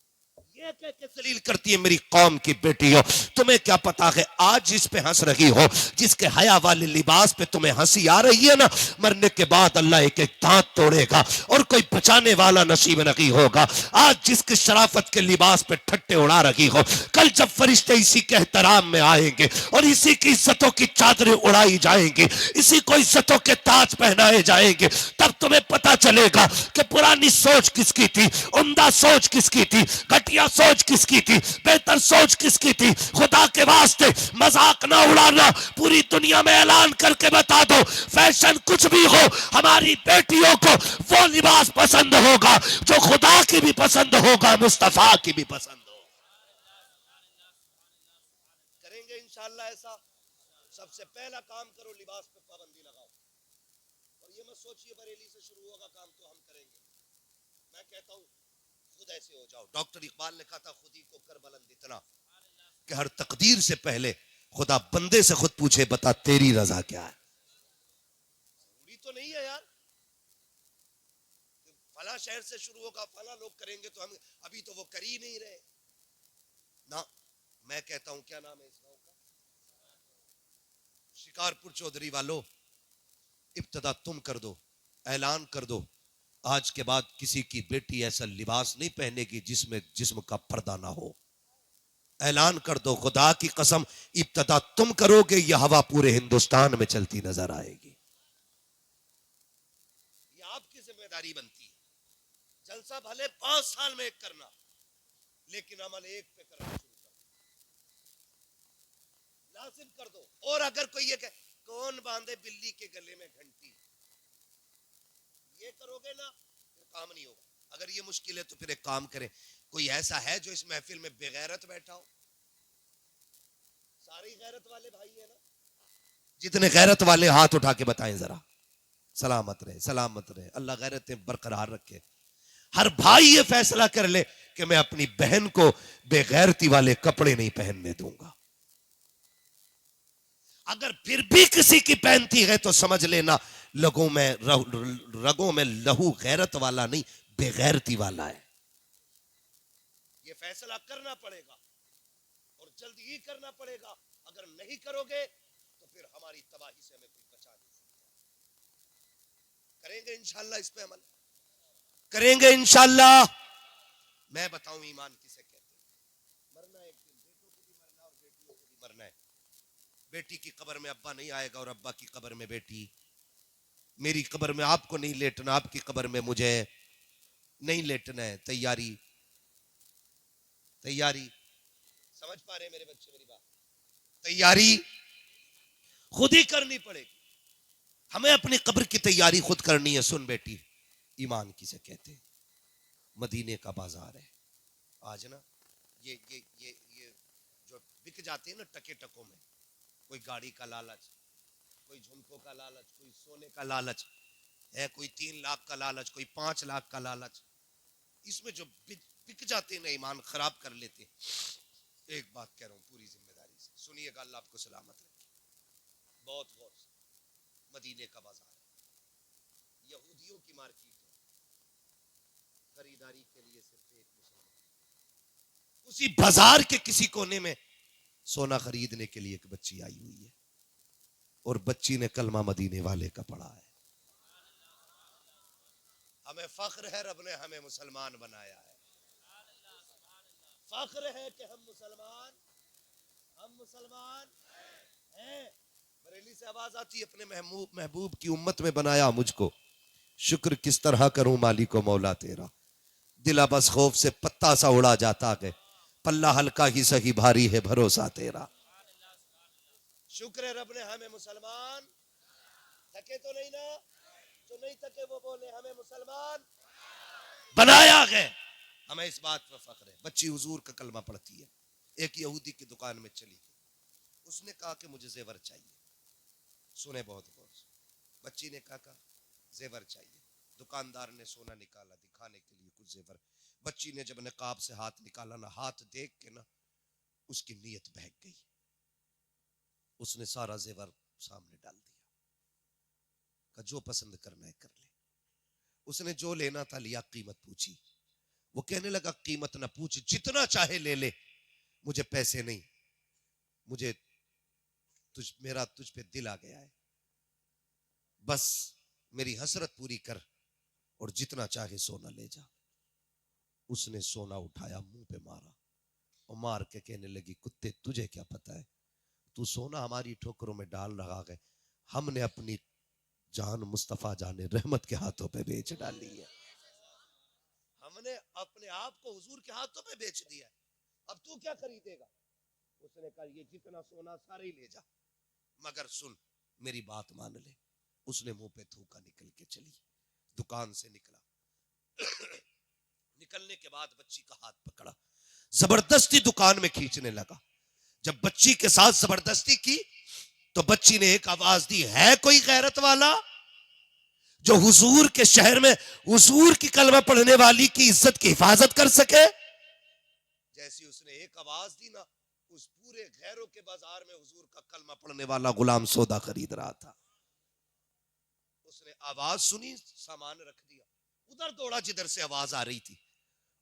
Speaker 1: ये कह के जलील करती है मेरी कौम की बेटियों। तुम्हें क्या पता है आज जिस पे हंस रही हो, जिसके हया वाले लिबास पे तुम्हें हंसी आ रही है ना, मरने के बाद अल्लाह एक एक दांत तोड़ेगा और कोई बचाने वाला नसीब नहीं होगा। आज जिसके शराफत के लिबास पे ठट्टे उड़ा रही हो, कल जब फरिश्ते इसी के एहतराम में आएंगे और इसी की इज्जतों की चादरें उड़ाई जाएंगी, इसी को इज्जतों के ताज पहनाए जाएंगे, तब तुम्हें पता चलेगा कि पुरानी सोच किसकी थी, उम्दा सोच किसकी थी, घटिया सोच किसकी थी, बेहतर सोच किसकी थी। खुदा के वास्ते मजाक ना उड़ाना, पूरी दुनिया में ऐलान करके बता दो फैशन कुछ भी हो, हमारी बेटियों को वो लिबास पसंद होगा जो खुदा की भी पसंद होगा, मुस्तफा की भी पसंद होगा। करेंगे इंशाअल्लाह ऐसा। सबसे पहला काम करो, लिबास पे पाबंदी लगाओ। और ये मत सोचिए बरेली से शुरू होगा काम तो हम करेंगे। मैं कहता हूं खुद ऐसे हो जाओ। डॉक्टर इकबाल ने कहा था खुद ही को कर बुलंद इतना कि हर तकदीर से पहले खुदा बंदे से खुद पूछे बता तेरी रजा क्या है। जरूरी तो नहीं है यार फला शहर से शुरू होगा, फला लोग करेंगे तो हम अभी तो वो कर ही नहीं रहे ना। मैं कहता हूं क्या नाम है इस गांव का, शिकारपुर चौधरी वालों, इब्तदा तुम कर दो, ऐलान कर दो आज के बाद किसी की बेटी ऐसा लिबास नहीं पहनेगी जिसमें जिस्म का पर्दा ना हो। ऐलान कर दो, खुदा की कसम इब्तदा तुम करोगे, यह हवा पूरे हिंदुस्तान में चलती नजर आएगी। ये आपकी जिम्मेदारी बनती है। जलसा भले 5 साल में एक करना, लेकिन अमल एक पे करना शुरू कर दो, लाजिम कर दो। और अगर कोई ये कहे कौन बांधे बिल्ली के गले में घंटी, ये करोगे ना फिर काम नहीं होगा। अगर ये मुश्किल है तो फिर एक काम करें, कोई ऐसा है जो इस महफिल में बेगैरत बैठा हो? सारे गैरत वाले भाई है ना? जितने गैरत वाले हाथ उठा के बताएं जरा। सलामत रहे, सलामत रहे, अल्लाह गैरतें बरकरार रखे। हर भाई ये फैसला कर ले कि मैं अपनी बहन को बेगैरती वाले कपड़े नहीं पहनने दूंगा। अगर फिर भी किसी की पहनती है तो समझ लेना रगों में लहू गैरत वाला नहीं, बेगैरती वाला है। ये फैसला करना पड़ेगा और जल्दी ही करना पड़ेगा। अगर नहीं करोगे तो फिर हमारी तबाही से हमें कोई बचा नहीं सकता। करेंगे इंशाल्लाह, इस पे अमल करेंगे इंशाल्लाह। मैं बताऊं ईमान किसे कहते हैं? मरना एक दिन, बेटों को भी मरना और बेटियों को भी मरना है। बेटी की कब्र में अब्बा नहीं आएगा और अब्बा की कब्र में बेटी। मेरी कब्र में आपको नहीं लेटना, आपकी कब्र में मुझे नहीं लेटना है। तैयारी तैयारी, समझ पा रहे मेरे बच्चे मेरी बात? तैयारी खुद ही करनी पड़ेगी। हमें अपनी कब्र की तैयारी खुद करनी है। सुन बेटी, ईमान किसे कहते हैं? मदीने का बाजार है आज ना। ये जो बिक जाते हैं ना टके टकों में, कोई गाड़ी का लालच, कोई झुमकों का लालच, कोई सोने का लालच है, कोई 3 लाख का लालच, कोई 5 लाख का लालच। इसमें जो बिक जाते हैं ना, ईमान खराब कर लेते हैं। एक बात कह रहा हूं पूरी जिम्मेदारी से, सुनिएगा, अल्लाह आपको सलामत रखे। बहुत गौर से, मदीने का बाजार है, यहूदियों की मार्केट है। खरीदारी के लिए सिर्फ एक मुसलमान, उसी बाजार के किसी कोने में सोना खरीदने के लिए एक बच्ची आई हुई है और बच्ची ने कलमा मदीने वाले का पढ़ा है। हमें फख्र है, रब ने हमें मुसलमान बनाया है। फख्र है कि हम मुसलमान हैं। बरेली से आवाज आती है, अपने महबूब की उम्मत में बनाया मुझको, शुक्र किस तरह करूं मालिको मौला तेरा। दिला बस खौफ से पत्ता सा उड़ा जाता है, पल्ला हल्का ही सही भारी है भरोसा तेरा। शुक्र है रब ने हमें मुसलमान, थके तो नहीं ना? जो नहीं थके वो बोले हमें मुसलमान बनाया है। हमें इस बात पर फख्र है। बच्ची हुजूर का कलमा पढ़ती है। एक यहूदी की दुकान में चली गई, उसने कहा कि मुझे जेवर चाहिए। सुने बहुत गौर से, बच्ची ने कहा जेवर चाहिए। दुकानदार ने सोना निकाला दिखाने के लिए कुछ जेवर। बच्ची ने जब नकाब से हाथ निकाला ना, हाथ देख के ना उसकी नीयत बहक गई। उसने सारा जेवर सामने डाल दिया, कहा जो पसंद करना है कर ले। उसने जो लेना था लिया, कीमत पूछी। वो कहने लगा कीमत ना पूछ, जितना चाहे ले ले, मुझे पैसे नहीं, मुझे मेरा तुझ पे दिल आ गया है, बस मेरी हसरत पूरी कर और जितना चाहे सोना ले जा। उसने सोना उठाया, मुंह पे मारा और मार के कहने लगी, कुत्ते तुझे क्या पता है, तू सोना हमारी ठोकरों में डाल रहा है, हमने अपनी जान मुस्तफा जाने रहमत के हाथों पे बेच डाली है। हमने अपने आप को हुजूर के हाथों पे बेच दिया है, अब तू क्या खरीदेगा? उसने कहा ये जितना सोना सारे ही ले जा, मगर सुन मेरी बात मान ले। उसने मुंह पे थूका, निकल के चली, दुकान से निकला। निकलने के बाद बच्ची का हाथ पकड़ा, जबरदस्ती दुकान में खींचने लगा। जब बच्ची के साथ जबरदस्ती की तो बच्ची ने एक आवाज दी, है कोई गैरत वाला जो हुजूर के शहर में हुजूर की कलमा पढ़ने वाली की इज्जत की हिफाजत कर सके? जैसी उसने एक आवाज दी ना, उस पूरे गैरों के बाजार में हुजूर का कलमा पढ़ने वाला गुलाम सौदा खरीद रहा था। उसने आवाज सुनी, सामान रख दिया, उधर दौड़ा जिधर से आवाज आ रही थी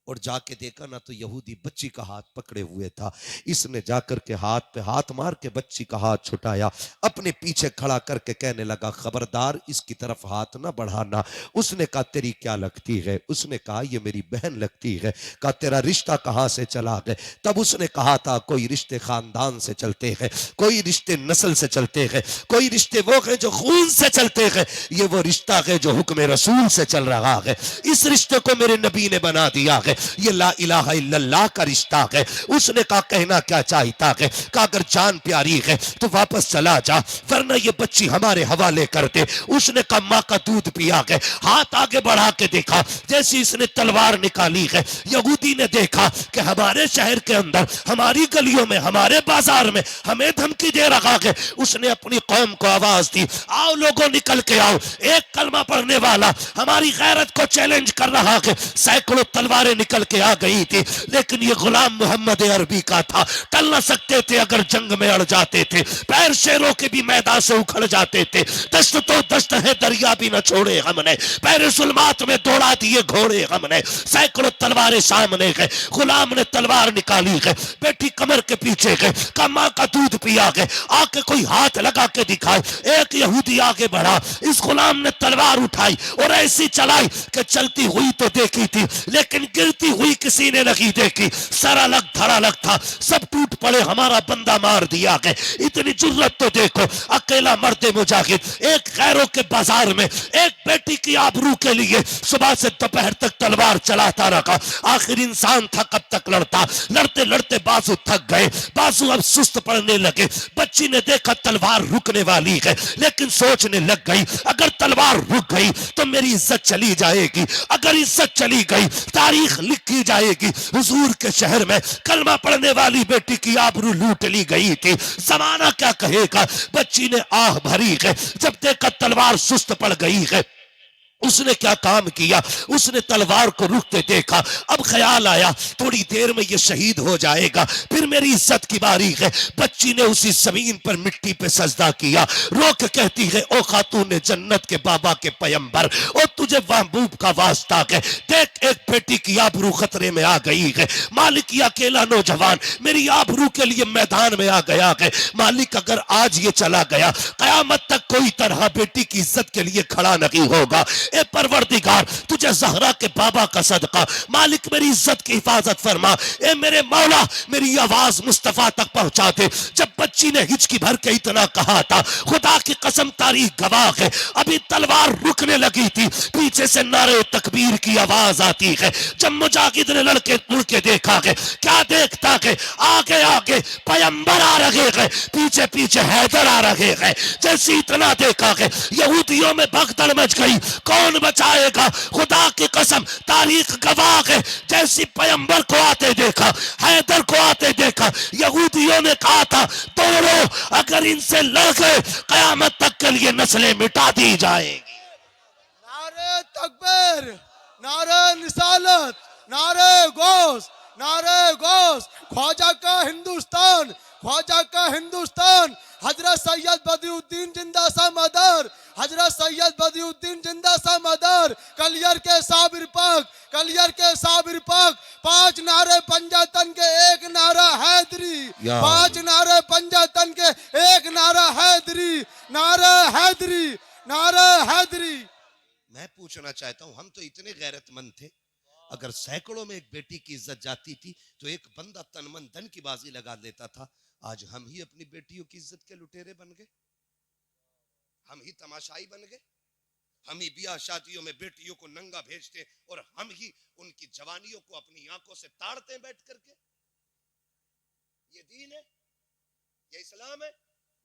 Speaker 1: और जाके देखा ना तो यहूदी बच्ची का हाथ पकड़े हुए था। इसने जाकर के हाथ पे हाथ मार के बच्ची का हाथ छुटाया, अपने पीछे खड़ा करके कहने लगा, खबरदार इसकी तरफ हाथ ना बढ़ाना। उसने कहा तेरी क्या लगती है? उसने कहा ये मेरी बहन लगती है। कहा तेरा रिश्ता कहाँ से चला है? तब उसने कहा था कोई रिश्ते खानदान से चलते हैं, कोई रिश्ते नस्ल से चलते हैं, कोई रिश्ते वो हैं जो खून से चलते हैं, ये वो रिश्ता है जो हुक्म रसूल से चल रहा है। इस रिश्ते को मेरे नबी ने बना दिया है। ये ला इलाहा इल्लल्लाह का रिश्ता है। उसने कहा कहना क्या चाहता है? कहा अगर जान प्यारी है तो वापस चला जा, वरना ये बच्ची हमारे हवाले कर दे। उसने कहा माँ का दूध पिया है। हाथ आगे बढ़ा के देखा, जैसी इसने तलवार निकाली है, यहूदी ने देखा कि हमारे शहर के अंदर, हमारी गलियों में, हमारे बाजार में हमें धमकी दे रहा है। उसने अपनी कौम को आवाज दी, आओ लोगों निकल के आओ, एक कलमा पढ़ने वाला हमारी गैरत को चैलेंज कर रहा है। सैकड़ों तलवारें निकल के आ गई थी, लेकिन ये गुलाम मोहम्मद अरबी का था। टल न सकते थे अगर जंग में अड़ जाते थे, पैर शेरों के भी मैदान से उखड़ जाते थे। दस्त तो दस्त है, दरिया भी न छोड़े हमने, पैर जुल्मात में दौड़ा दिए घोड़े हमने। सैकड़ों तलवारें सामने गए, गुलाम ने तलवार निकाली है, बेटी कमर के पीछे गए, माँ का दूध पिया गए, आके कोई हाथ लगा के दिखाए। एक यहूदी आगे बढ़ा, इस गुलाम ने तलवार उठाई और ऐसी चलाई कि चलती हुई तो देखी थी, लेकिन गिरती हुई किसी ने नहीं देखी। सर अलग धड़ अलग था, सब टूट पड़े, हमारा बंदा मार दिया गया। इतनी जुर्रत तो देखो, अकेला मर्द मुजाहिद एक गैरों के बाजार में एक बेटी की आबरू के लिए सुबह से दोपहर तक तलवार चलाता रहा। आखिर इंसान था कब तक लड़ता, लड़ते लड़ते बाजू थक गए, बाजू अब सुस्त पड़ने लगे। बच्ची ने देखा तलवार रुकने वाली है, लेकिन सोचने लग गई अगर तलवार रुक गई तो मेरी इज्जत चली जाएगी, अगर इज्जत चली गई तारीख लिखी जाएगी। हुजूर के शहर में कलमा पढ़ने वाली बेटी की आबरू लूट ली गई थी, जमाना क्या कहेगा। बच्ची ने आह भरी है, जब देखा तलवार सुस्त पड़ गई है। उसने क्या काम किया, उसने तलवार को रुकते देखा। अब ख्याल आया थोड़ी देर में ये शहीद हो जाएगा, फिर मेरी इज्जत की बारी है। बच्ची ने उसी जमीन पर मिट्टी पे सजदा किया, रो के कहती है ओ खातून जन्नत के बाबा के पैगंबर, ओ तुझे महबूब का वास्ता है, देख एक बेटी की आबरू खतरे में आ गई है। मालिक ये अकेला नौजवान मेरी आबरू के लिए मैदान में आ गया है। मालिक अगर आज ये चला गया, कयामत तक कोई तरह बेटी की इज्जत के लिए खड़ा नहीं होगा। ए परवरदिगार तुझे जहरा के बाबा का सदका, मालिक मेरी इज्जत की हिफाजत फरमा। ए मेरे मौला मेरी आवाज मुस्तफा तक पहुंचा दे। जब बच्ची ने हिचकी भर के इतना कहा था, खुदा की कसम तारीख गवाह है, अभी तलवार रुकने लगी थी, पीछे से नारे तकबीर की आवाज आती है। जब मुजाहिद ने लड़के मुड़ के देखा है, क्या देखता है, आगे आगे पैगंबर आ रहे हैं, पीछे पीछे हैदर आ रहे हैं। जैसे इतना देखा है यहूदियों में भगदड़ मच गई, कौन बचाएगा। खुदा की कसम तारीख गवाह है, जैसी पैगंबर को आते देखा, हैदर को आते देखा, यहूदियों ने कहा था दोनों अगर इनसे लड़ गए कयामत तक के लिए नस्लें मिटा दी जाएंगी।
Speaker 2: नारे तकबीर, नारे निसालत, नारे गौस, नारे गौस। ख्वाजा का हिंदुस्तान, ख्वाजा का हिंदुस्तान। हजरत सैयद बदियुद्दीन जिंदा सा मदर, हजरत सैयद बदियुद्दीन जिंदा सा मदर। कलियर के साबिर पाक, कलियर के साबिर पाक। 5 नारे पंजातन के, एक नारा हैदरी। 5 नारे पंजातन के, एक नारा हैदरी, नारा हैदरी, नारा हैदरी।
Speaker 1: मैं पूछना चाहता हूं, हम तो इतने गैरतमंद थे, अगर सैकड़ों में एक बेटी की इज्जत जाती थी तो एक बंदा तन मन धन की बाजी लगा देता था। आज हम ही अपनी बेटियों की इज्जत के लुटेरे बन गए, हम ही तमाशाई बन गए, हम ही ब्याह शादियों में बेटियों को नंगा भेजते और हम ही उनकी जवानियों को अपनी आंखों से ताड़ते हैं बैठ करके। ये दीन है, ये इस्लाम है?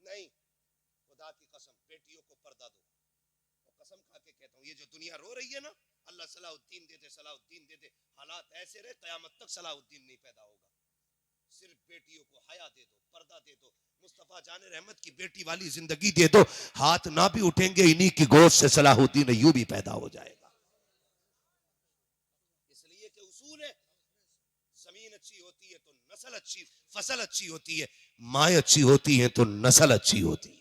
Speaker 1: नहीं। खुदा की कसम बेटियों को पर्दा दो, और कसम खा के कहता हूं ये जो दुनिया रो रही है ना, अल्लाह सलाहुद्दीन दे दे, सलाहुद्दीन दे दे, हालात ऐसे रहे कयामत तक सलाहुद्दीन नहीं पैदा होगा। सिर्फ बेटियों को हया दे दो, पर्दा दे दो, मुस्तफा जाने रहमत की बेटी वाली जिंदगी दे दो, हाथ ना भी उठेंगे इन्हीं की गोद से सलाहुद्दीन अय्यूबी पैदा हो जाएगा। इसलिए कि उसूल है, जमीन अच्छी होती है तो नस्ल अच्छी, फसल अच्छी होती है, माँ अच्छी होती है तो नस्ल अच्छी होती है।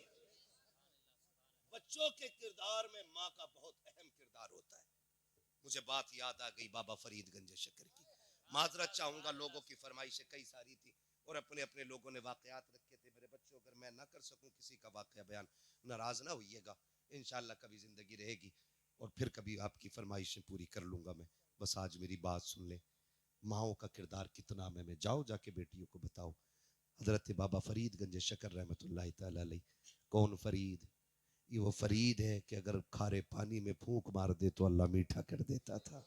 Speaker 1: बच्चों के किरदार में माँ का बहुत अहम किरदार होता है। मुझे बात याद आ गई बाबा फरीदगंज शक्कर की, माजरत चाहूंगा, लोगों की फरमाइशें कई सारी थी और अपने अपने लोगों ने वाकयात रखे थे। मेरे बच्चों अगर मैं ना कर सकूं किसी का वाकया बयान, नाराज ना होइएगा, इंशाल्लाह कभी जिंदगी रहेगी और फिर कभी आपकी फरमाइशें पूरी कर लूंगा मैं। बस आज मेरी बात सुन ले, माओ का किरदार कितना में जाओ जाके बेटियों को बताओ। हजरत बाबा फरीदगंज शक्कर रहमतुल्लाह तआला अलैह, कौन फरीद? ये वो फरीद है कि अगर खारे पानी में फूंक मार दे तो अल्लाह मीठा कर देता था।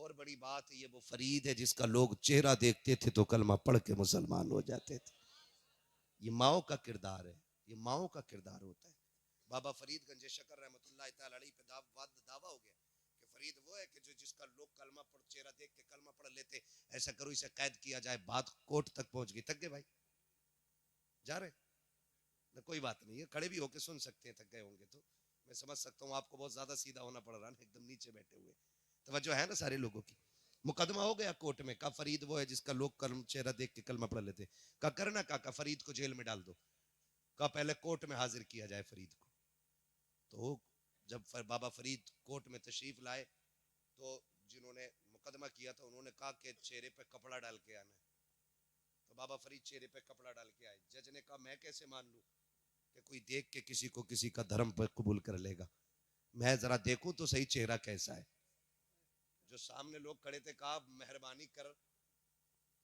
Speaker 1: और बड़ी बात है, ये वो फरीद है जिसका लोग चेहरा देखते थे तो कलमा पढ़ के मुसलमान हो जाते थे। ये माओ का किरदार है, ये माओ का किरदार होता है। बाबा फरीद गंजे शकर रहमतुल्लाह तआला अलैह पे दावा हो गया कि फरीद वो है कि जो जिसका लोग कलमा पढ़ चेहरा देख के कलमा पढ़ लेते। ऐसा करो इसे कैद किया जाए। बात कोर्ट तक पहुंच गई। थक गए भाई, जा रहे ना, कोई बात नहीं है, खड़े भी होके सुन सकते हैं। थक गए होंगे तो मैं समझ सकता हूँ, आपको बहुत ज्यादा सीधा होना पड़ रहा है ना, एकदम नीचे बैठे हुए। तवज्जो है ना सारे लोगों की। मुकदमा हो गया कोर्ट में। का फरीद वो है जिसका लोग कलम चेहरा देख के कलमा पढ़ लेते। का करना का फरीद को जेल में डाल दो। का पहले कोर्ट में हाजिर किया जाए फरीद को। तो जब बाबा फरीद कोर्ट में तशरीफ लाए तो जिन्होंने मुकदमा किया था उन्होंने कहा कि चेहरे पे कपड़ा डाल के आना है। तो बाबा फरीद चेहरे पे कपड़ा डाल के आए। जज ने कहा मैं कैसे मान लूं कि कोई देख के किसी को किसी का धर्म पर कबूल कर लेगा, मैं जरा देखूं तो सही चेहरा कैसा है। जो सामने लोग खड़े थे कहा मेहरबानी कर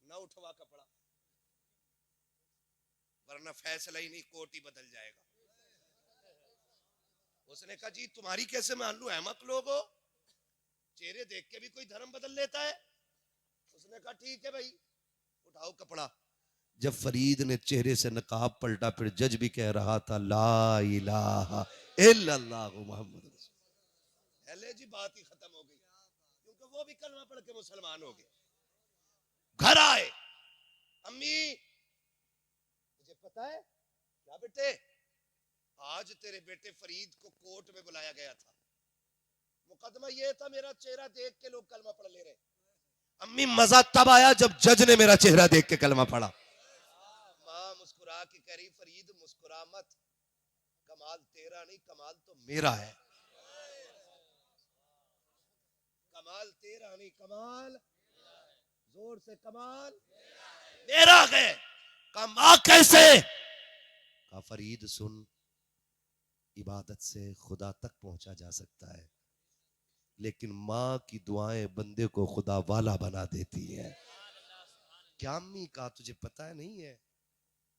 Speaker 1: ना उठवा कपड़ा, वरना फैसला ही नहीं कोर्ट ही बदल जाएगा। उसने कहा जी तुम्हारी कैसे मान लूं, अहमक लोग हो, चेहरे देख के भी कोई धर्म बदल लेता है। उसने कहा ठीक है भाई उठाओ कपड़ा। जब फरीद ने चेहरे से नकाब पलटा, फिर जज भी कह रहा था ला इलाहा इल्लल्लाह मुहम्मद रसूलुल्लाह। अल्लाह जी बात ही खत्म हो गई, क्योंकि वो भी कलमा पढ़ के मुसलमान हो गए। घर आए, अम्मी मुझे पता है क्या बेटे, आज तेरे बेटे फरीद को कोर्ट में बुलाया गया था। मुकदमा ये था मेरा चेहरा देख के लोग कलमा पढ़ ले रहे। अम्मी मजा तब आया जब जज ने मेरा चेहरा देख के कलमा पढ़ा। मां मुस्कुरा के कह रही फरीद मुस्कुरा मत, कमाल तेरा नहीं कमाल तो मेरा है। कमाल तेरा नहीं कमाल, जोर से कमाल मेरा है। कमा कैसे? का फरीद सुन, इबादत से खुदा तक पहुंचा जा सकता है, लेकिन माँ की दुआएं बंदे को खुदा वाला बना देती है। क्या अम्मी का तुझे पता है नहीं है,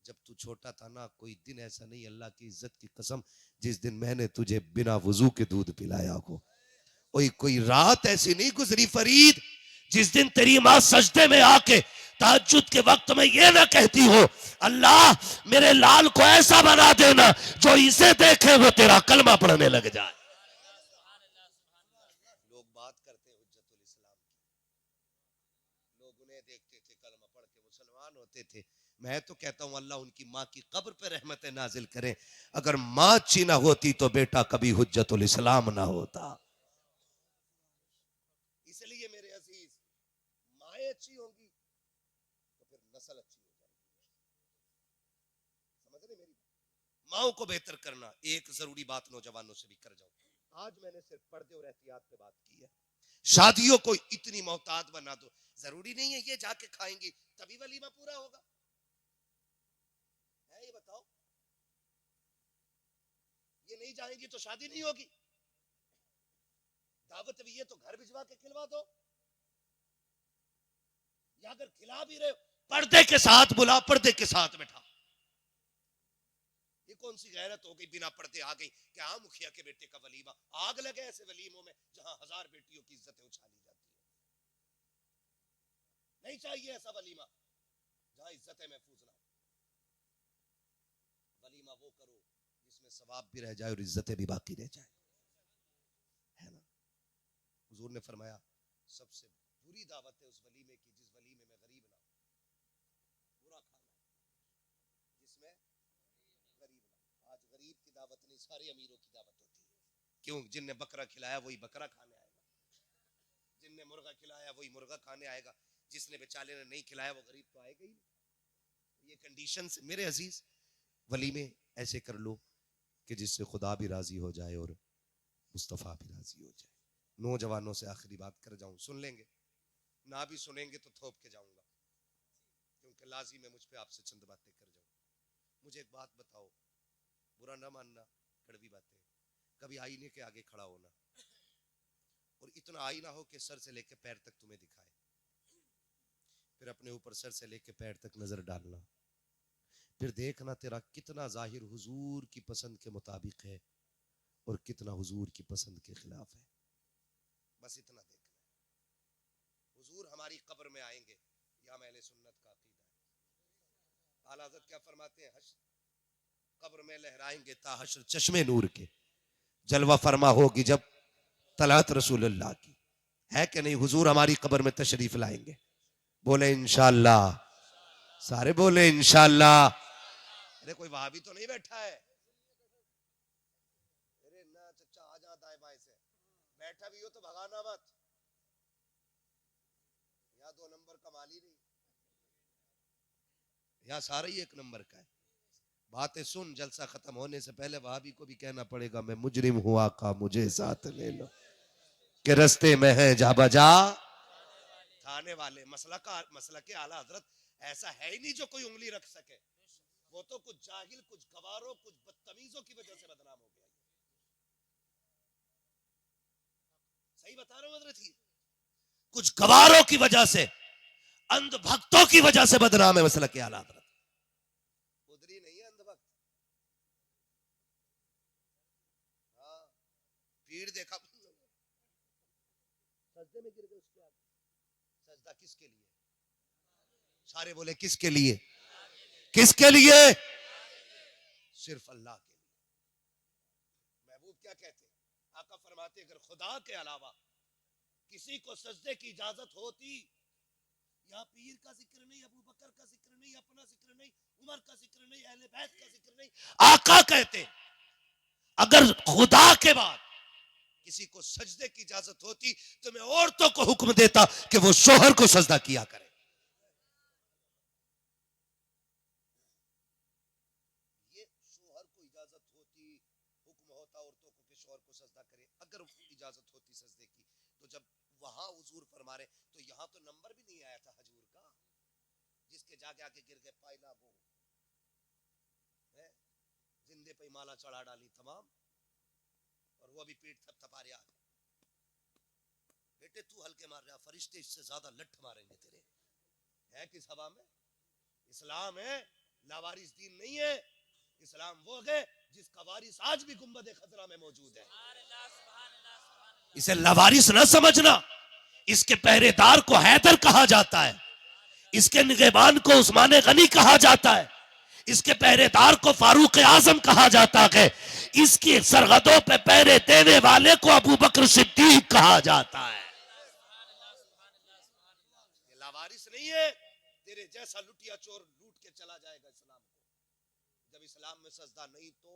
Speaker 1: जब तू छोटा था ना, कोई दिन ऐसा नहीं अल्लाह की इज्जत की कसम जिस दिन मैंने तुझे बिना वजू के दूध पिलाया हो। कोई रात ऐसी नहीं गुजरी फरीद जिस दिन तेरी माँ सजदे में आके तहज्जुद के वक्त में ये ना कहती हो अल्लाह मेरे लाल को ऐसा बना देना जो इसे देखे वो तेरा कलमा पढ़ने लग जाए। लोग बात करते हैं हुज्जतुल इस्लाम की, लोग उन्हें देखते थे कलमा पढ़ के मुसलमान होते थे। मैं तो कहता हूं अल्लाह उनकी माँ की कब्र पे रहमत नाजिल करे। अगर माँ अच्छी ना होती तो बेटा कभी हुज्जतुल इस्लाम ना होता। इसलिए मेरे अजीज, माएँ अच्छी होंगी तो फिर नस्ल अच्छी हो जाएगी। समझ रहे मेरी? माओ को बेहतर करना। एक जरूरी बात नौजवानों से भी कर जाऊं, आज मैंने सिर्फ पर्दे और एहतियात पे बात की है। शादियों को इतनी मोहताज बना दो, जरूरी नहीं है ये जाके खाएंगी तभी वलीमा पूरा होगा। है ये बताओ, ये नहीं जाएंगी तो शादी नहीं होगी। दावत भी ये तो घर भिजवा के खिलवा दो, या अगर खिला भी रहे हो पर्दे के साथ बुला, पर्दे के साथ बैठा। ये कौन सी गैरत हो गई, बिना पर्दे आ गई क्या मुखिया के बेटे का वलीमा। आग लगे ऐसे वलीमों में जहां 1000 बेटियों की इज्जतें उछाली जाती है। नहीं चाहिए ऐसा वलीमा जहां इज्जतें महफूज ना हो। वलीमा वो करो जिसमें सवाब भी रह जाए और इज्जतें भी बाकी रह जाए, है ना। हुजूर ने फरमाया सबसे बुरी दावत है उस वलीमे की जिस वलीमे में गरीब ना हो। बुरा खाना जिसमें गरीब ना हो। आज गरीब की दावत नहीं, सारे अमीरों की दावत होती है। क्यों? जिनने बकरा खिलाया वही बकरा खाने आएगा, जिनने मुर्गा खिलाया वही मुर्गा खाने आएगा, जिसने बेचारे ने नहीं खिलाया वो गरीब तो आएगा ही नहीं। ये कंडीशन से मेरे अजीज वलीमे ऐसे कर लो कि जिससे खुदा भी राजी हो जाए और मुस्तफ़ा भी राजी हो जाए। नौजवानों से आखिरी बात कर जाऊं, सुन लेंगे ना भी सुनेंगे तो थोप के जाऊंगा, क्योंकि लाजिम है मुझ पे आपसे चंद बातें कर जाऊं। मुझे एक बात बताओ, बुरा ना मानना, कड़वी बातें, कभी आईने के आगे खड़ा होना और इतना आईना हो कि सर से लेके पैर तक तुम्हें दिखाए, फिर अपने ऊपर सर से लेके पैर तक नजर डालना, फिर देखना तेरा कितना जाहिर हुजूर की पसंद के मुताबिक है और कितना हुजूर की पसंद के खिलाफ है। बस इतना देखना है। हुजूर हमारी कब्र में आएंगे, यह हम अहले सुन्नत का अकीदा है। आला हज़रत क्या फरमाते हैं, कब्र में लहराएंगे ता हश्र चश्मे नूर के, जलवा फरमा होगी जब तलात रसूलुल्लाह की। है कि नहीं? हुजूर हमारी कब्र में तशरीफ लाएंगे। बोले इंशाअल्लाह, सारे बोले इंशाअल्लाह। अरे कोई वहां भी तो नहीं बैठा है? अरे ना चचा आ जाता है बाएं से, बैठा भी हो तो भगाना मत, यहाँ 2 नंबर का माली नहीं, यहाँ सारा ही 1 नंबर का है। बातें सुन, जलसा खत्म होने से पहले वहाबी को भी कहना पड़ेगा, मैं मुजरिम हुआ का मुझे साथ ले लो, कि रस्ते में है जा बजा थाने वाले। मसला के आला हजरत ऐसा है ही नहीं जो कोई उंगली रख सके। वो तो कुछ जाहिल, कुछ गवारों, कुछ बदतमीजों की वजह से बदनाम हो गया। सही बता रहा हूं हजरत जी, कुछ गवारों की वजह से, अंधभक्तों की वजह से बदनाम है मसला के आला हजरत। उधरी नहीं है अंधभक्त। हाँ, भीड़ देखा, सजदे में गिर गए उसके आगे। सजदा किसके लिए? सारे बोले किसके लिए? किसके लिए? सिर्फ अल्लाह के लिए। महबूब क्या कहते? आका फरमाते अगर खुदा के अलावा किसी को सजदे की इजाजत होती, यहाँ पीर का जिक्र नहीं, अबू बकर का जिक्र नहीं, अपना जिक्र नहीं, उमर का जिक्र नहीं, अहले बैत का जिक्र नहीं, आका कहते अगर खुदा के बाद किसी को सजदे की इजाजत होती तो मैं औरतों को हुक्म देता कि वो शोहर को सजदा किया करे। ये शोहर को इजाजत होती, हुक्म होता औरतों को कि शोहर को सजदा करे। अगर इजाजत होती सजदे की, तो जब वहां हुजूर फरमा रहे तो यहां तो नंबर भी नहीं आया था हजूर का, जिसके जाके आके गिर गए पायला वो है, जिंदे पे माला चढ़ा डाली तमाम, और वो अभी पीठ थपथपा रहा। बेटे तू हल्के मार रहा, फरिश्ते इससे ज्यादा लठ मारेंगे तेरे। है किस हवा में? इस्लाम है, लावारिस दीन नहीं है। इस्लाम वो है जिसका वारिस आज भी गुंबद खजरा में मौजूद है। इसे लावारिस न समझना। इसके पहरेदार को हैदर कहा जाता है, इसके निगहबान को उस्मान गनी कहा जाता है, इसके पहरेदार को फारूक आजम कहा जाता है, इसकी सरहदों पे पहरे देने वाले को अबू बकर सिद्दीक कहा जाता है। ये लावारिस नहीं है। तेरे जैसा लुटिया चोर लूट के चला जाएगा इस्लाम को। जब इस्लाम में सजदा नहीं तो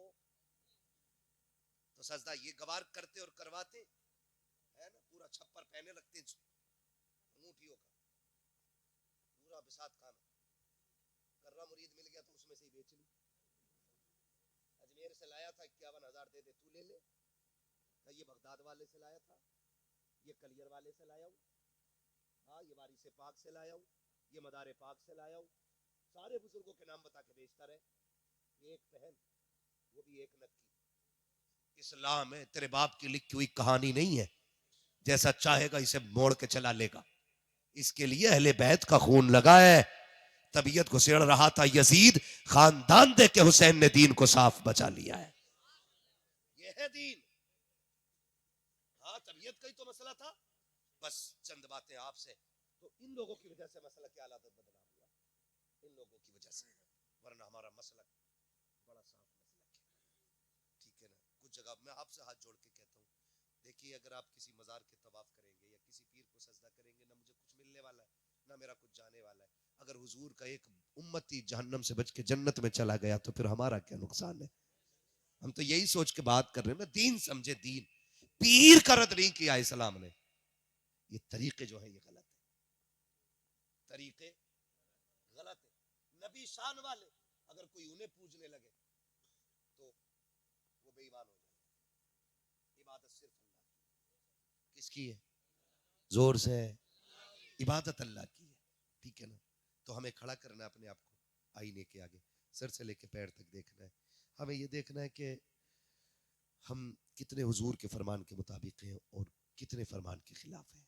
Speaker 1: सजदा ये गवार करते और करवाते है ना, पूरा छप्पर पहने लगते अंगूठियों का, पूरा बिसात खाना। कर्रा मुरीद मिल गया तो उसमें से ही बेच ली। अजमेर से लाया था 51,000 दे दे तू ले ले, ये बगदाद वाले से लाया था, ये कलियर वाले से लाया हूँ, हाँ ये वारी से पाक से लाया हूँ, ये मदारे पाक से लाया हूँ। सारे बुजुर्गों के नाम बता के बेचता रहे। एक पहन, वो भी एक नक्की। इस्लाम है, तेरे बाप की लिखी हुई कहानी नहीं है, जैसा चाहेगा इसे मोड़ के चला लेगा। इसके लिए अहले बैत का खून लगा है। तबीयत घुसेड़ रहा था यजीद, खानदान दे के हुसैन ने दीन को साफ बचा लिया है। यह है दीन। हाँ तबीयत का ही तो मसला था। बस चंद बातें आपसे, तो इन लोगों की वजह से मसला क्या हालत बदनाम हुआ, इन लोगों की वजह से, वरना हमारा मसला बड़ा साफ मसला है। ठीक है ना? कुछ जगह मैं आपसे हाथ जोड़ के कहता हूँ, देखिए अगर आप किसी मजार के तवाफ करेंगे या किसी पीर को सजदा करेंगे, ना मुझे कुछ मिलने वाला है ना मेरा कुछ जाने वाला है। अगर हुजूर का एक उम्मती जहन्नम से बच के जन्नत में चला गया तो फिर हमारा क्या नुकसान है? हम तो यही सोच के बात कर रहे हैं ना, दीन समझे दीन। पीर का रद्द नहीं किया इस्लाम ने। ये तरीके जो है ये गलत है, तरीके गलत है। नबी शान वाले अगर कोई उन्हें पूजने लगे तो वो बेईमान हो जाए। इबादत सिर्फ अल्लाह की। किसकी है? जोर से। इबादत अल्लाह की है। ठीक है ना? तो हमें खड़ा करना है अपने आप को आईने के आगे, सर से लेके पैर तक देखना है। हमें ये देखना है कि हम कितने हुजूर के फरमान के मुताबिक हैं और कितने फरमान के खिलाफ हैं।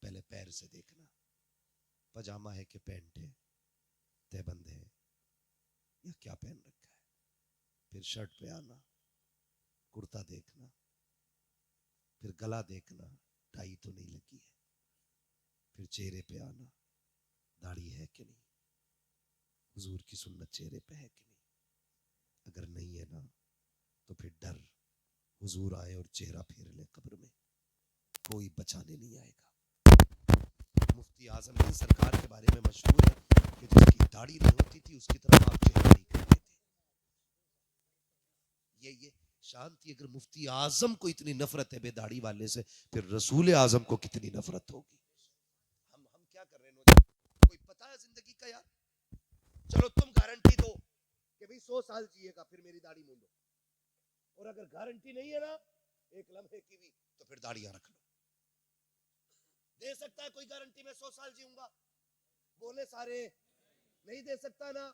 Speaker 1: पहले पैर से देखना, पजामा है कि पैंट है, तहबंद है या क्या पहन रखा है। फिर शर्ट पे आना, कुर्ता देखना, फिर गला देखना, टाई तो नहीं लगी है, फिर चेहरे पे आना, दाढ़ी है कि नहीं, हुजूर की सुन्नत चेहरे पे है कि नहीं। अगर नहीं है ना तो फिर डर, हुजूर आए और चेहरा फेर ले कब्र में, कोई बचाने नहीं आएगा। मुफ्ती आजम की सरकार के बारे में मशहूर है कि जिसकी दाढ़ी नहीं होती थी उसकी तरफ आप चेहरा नहीं करते थे। ये शांति, अगर मुफ्ती आजम को इतनी नफरत है बेदाढ़ी वाले से, फिर रसूल आजम को कितनी नफरत होगी। हम क्या कर रहे हैं? कोई पता है जिंदगी का यार? चलो तुम गारंटी दो कि भाई 100 साल जिएगा, फिर मेरी दाढ़ी मूंदो। और अगर गारंटी नहीं है ना एक लम्हे की भी, तो फिर दाढ़ियां रख लो। दे सकता है कोई गारंटी मैं 100 साल जीऊंगा? बोले सारे नहीं दे सकता ना।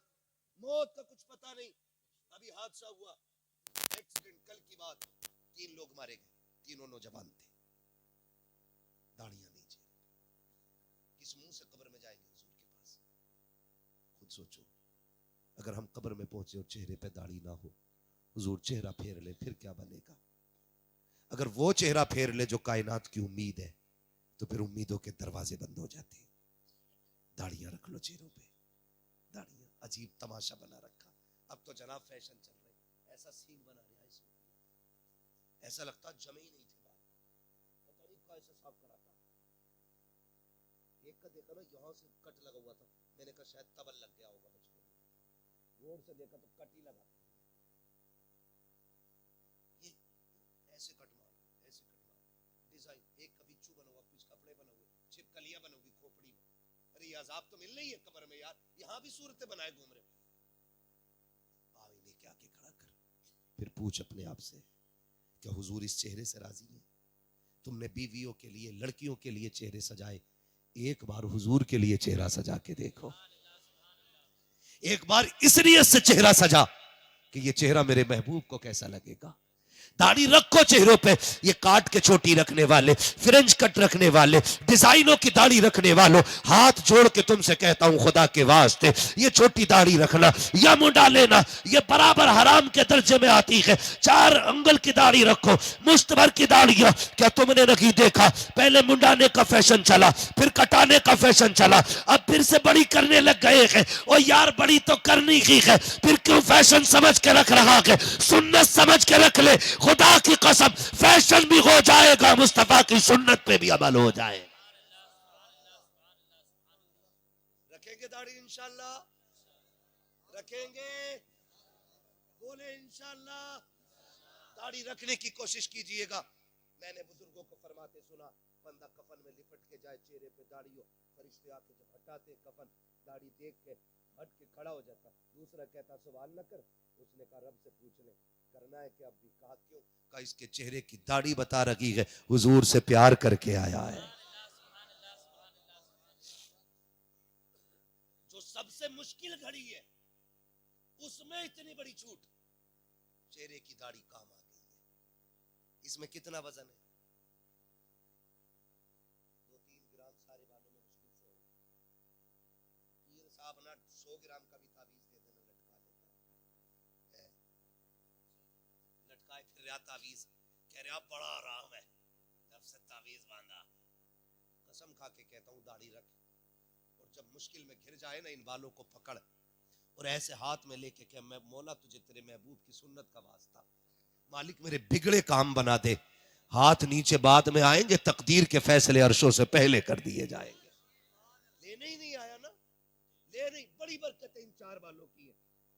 Speaker 1: मौत का कुछ पता नहीं। अभी हादसा हुआ, एक्सीडेंट, कल की बात, 3 लोग मारे गए, तीनों नौजवान थे, दाढ़ियां नहीं चेहरे, किस मुंह से कब्र में जाएंगे हुजूर के पास? खुद सोचो, अगर हम कब्र में पहुंचे और चेहरे पे दाढ़ी ना हो, हुजूर चेहरा फेर ले, फिर क्या बनेगा? अगर वो चेहरा फेर ले जो कायनात की उम्मीद है, तो फिर उम्मीदों के दरवाजे बंद हो जाते हैं। दाढ़ियां रख लो चेहरों पे, दाढ़ियां अजीब तमाशा बना रखा। अब तो जनाब फैशन चल रहा है, ऐसा सीन बना रहा है इसमें, ऐसा लगता जमे ही नहीं थे बाल, पता नहीं कैसे साफ कराता। एक का देखा ना, यहाँ से कट लगा हुआ था, मैंने कहा शायद तबल लग गया होगा बचपन में, रोड से देखा तो कट ही लगा। ये ऐसे कट मार, ऐसे कट मार, डिजाइन, एक का बिच्छू बना हुआ, कुछ कपड़े बने हुए, छिपकलियां बनी हुई खोपड़ी में। अरे ये अजाब तो मिल रही है कब्र में यार, यहाँ भी सूरतें बनाए घूम रहे। आईने के आगे खड़ा कर, फिर पूछ अपने आप से, क्या हुजूर इस चेहरे से राजी है? तुमने बीवियों के लिए, लड़कियों के लिए चेहरे सजाए, एक बार हुजूर के लिए चेहरा सजा के देखो। एक बार इस नियत से चेहरा सजा कि ये चेहरा मेरे महबूब को कैसा लगेगा। दाढ़ी रखो चेहरों पे, ये काट के छोटी रखने वाले, फ्रेंच कट रखने वाले, डिजाइनों की दाढ़ी रखने वालों, हाथ जोड़ के तुमसे कहता हूं खुदा के वास्ते, ये छोटी दाढ़ी रखना या मुंडा लेना, ये बराबर हराम के दर्जे में आती है। 4 अंगुल की दाढ़ी रखो, मुश्त भर की दाढ़ियां। क्या तुमने नहीं देखा, पहले मुंडाने का फैशन चला, फिर कटाने का फैशन चला, अब फिर से बड़ी करने लग गए हैं। ओ यार बड़ी तो करनी ही है, फिर क्यों फैशन समझ के रख रहा है? सुन्नत समझ के रख ले, खुदा की कसम फैशन भी हो जाएगा, मुस्तफा की सुन्नत पे भी अमल हो जाएगा। रखेंगे दाढ़ी इंशाल्लाह, रखेंगे, बोले इंशाल्लाह। दाढ़ी रखने की कोशिश कीजिएगा। मैंने बुजुर्गों को फरमाते सुना, बंदा कफन में लिपट के जाए, चेहरे पे दाढ़ी हो, फरिश्ते आके जब हटाते कफन, दाढ़ी देख के हट के खड़ा हो जाता। दूसरा कहता सवाल न कर, उसने कहा रब से पूछ ले करना है कि अब भी। कहा क्यों? कहा इसके चेहरे की दाढ़ी बता रही है हुजूर से प्यार करके आया है। जो सबसे मुश्किल घड़ी है उसमें इतनी बड़ी छूट, चेहरे की दाढ़ी काम आ गई है। इसमें कितना वजन है? 2-3 ग्राम सारे बालों में मुश्किल से होगा। पीर साहब ना 100 ग्राम का भी तावीज दे देना, लटका लेता है, लटकाए फिर रहा तावीज, कह रहा बड़ा आराम है जब से तावीज बांधा। कसम खा के कहता हूँ दाढ़ी रख, और जब मुश्किल में घिर जाए ना, इन बालों को पकड़ और ऐसे हाथ में लेके कह, मैं मौला तुझे तेरे महबूब की सुन्नत का वास्ता, मालिक मेरे बिगड़े काम बना दे। हाथ नीचे बाद में आएंगे, तकदीर के फैसले अर्शों से पहले कर दिए जाएंगे। लेने ही नहीं आया ना, ले नहीं। बड़ी बरकत इन 4 बालों की है।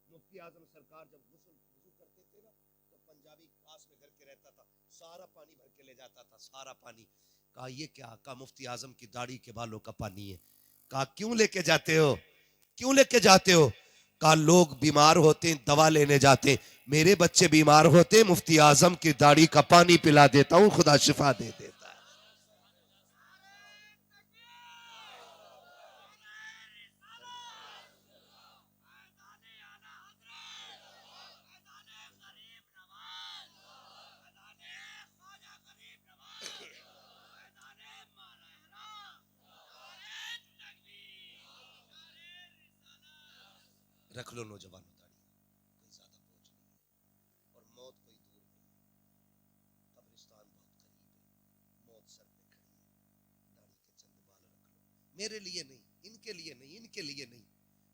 Speaker 1: मुफ्ती आजम सरकार जब वुजू करते थे ना, तो पंजाबी पास में घर के रहता था, सारा पानी भर के ले जाता था, सारा पानी। कहा ये क्या? कहा मुफ्ती आजम की दाढ़ी के बालों का पानी है। कहा क्यों लेके जाते हो, क्यों लेके जाते हो? कहा लोग बीमार होते हैं, दवा लेने जाते, मेरे बच्चे बीमार होते, मुफ्ती आजम की दाढ़ी का पानी पिला देता हूं, खुदा शिफा दे देता है। रख लो नौजवानों दाढ़ी, कोई ज्यादा बोझ नहीं है, और मौत कोई दूर नहीं है, कब्रिस्तान बहुत करीब है, मौत सर पे खड़ी है। दाढ़ी के चंद बाल रख लो, मेरे लिए नहीं, इनके लिए नहीं, इनके लिए नहीं।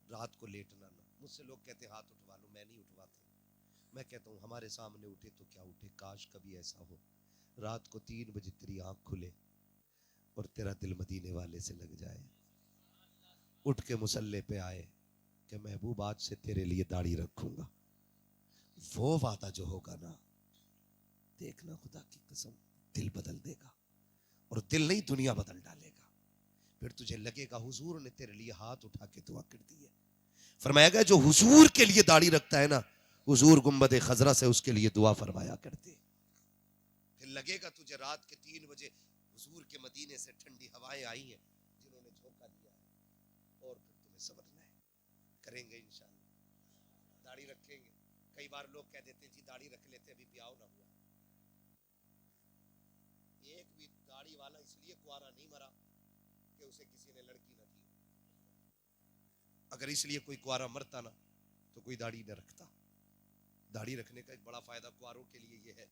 Speaker 1: रात को लेटना ना, मुझसे लोग कहते हाथ उठवा लो, मैं नहीं उठवाता। मैं कहता हूँ हमारे सामने उठे तो क्या उठे, काश कभी ऐसा हो रात को 3 बजे तेरी आंख खुले और तेरा दिल मदीने वाले से लग जाए, उठ के मुसल्ले पे आए कि महबूब आज से तेरे लिए दाढ़ी रखूंगा। वो वादा जो होगा ना, देखना खुदा की कसम दिल बदल देगा, और दिल नहीं दुनिया बदल डालेगा। फिर तुझे लगेगा हुजूर ने तेरे लिए हाथ उठा के दुआ कर दी है। फरमाया गया जो हुजूर के लिए दाढ़ी रखता है ना, हुजूर गुंबद खजरा से उसके लिए दुआ फरमाया करते। फिर लगेगा तुझे रात के 3 बजे हुजूर के मदीने से ठंडी हवाएं आई हैं जिन्होंने झोंका दिया है, और फिर तुम्हें समझना है करेंगे इंशाअल्लाह, दाढ़ी रखेंगे। कई बार लोग कह देते हैं जी दाढ़ी रख लेते अभी ब्याह ना हुआ। एक भी दाढ़ी वाला इसलिए कुआरा नहीं मरा कि उसे किसी ने लड़की न दी। अगर इसलिए कोई कुआरा मरता ना तो कोई दाढ़ी न रखता। दाढ़ी रखने का एक बड़ा फायदा कुआरों के लिए ये है,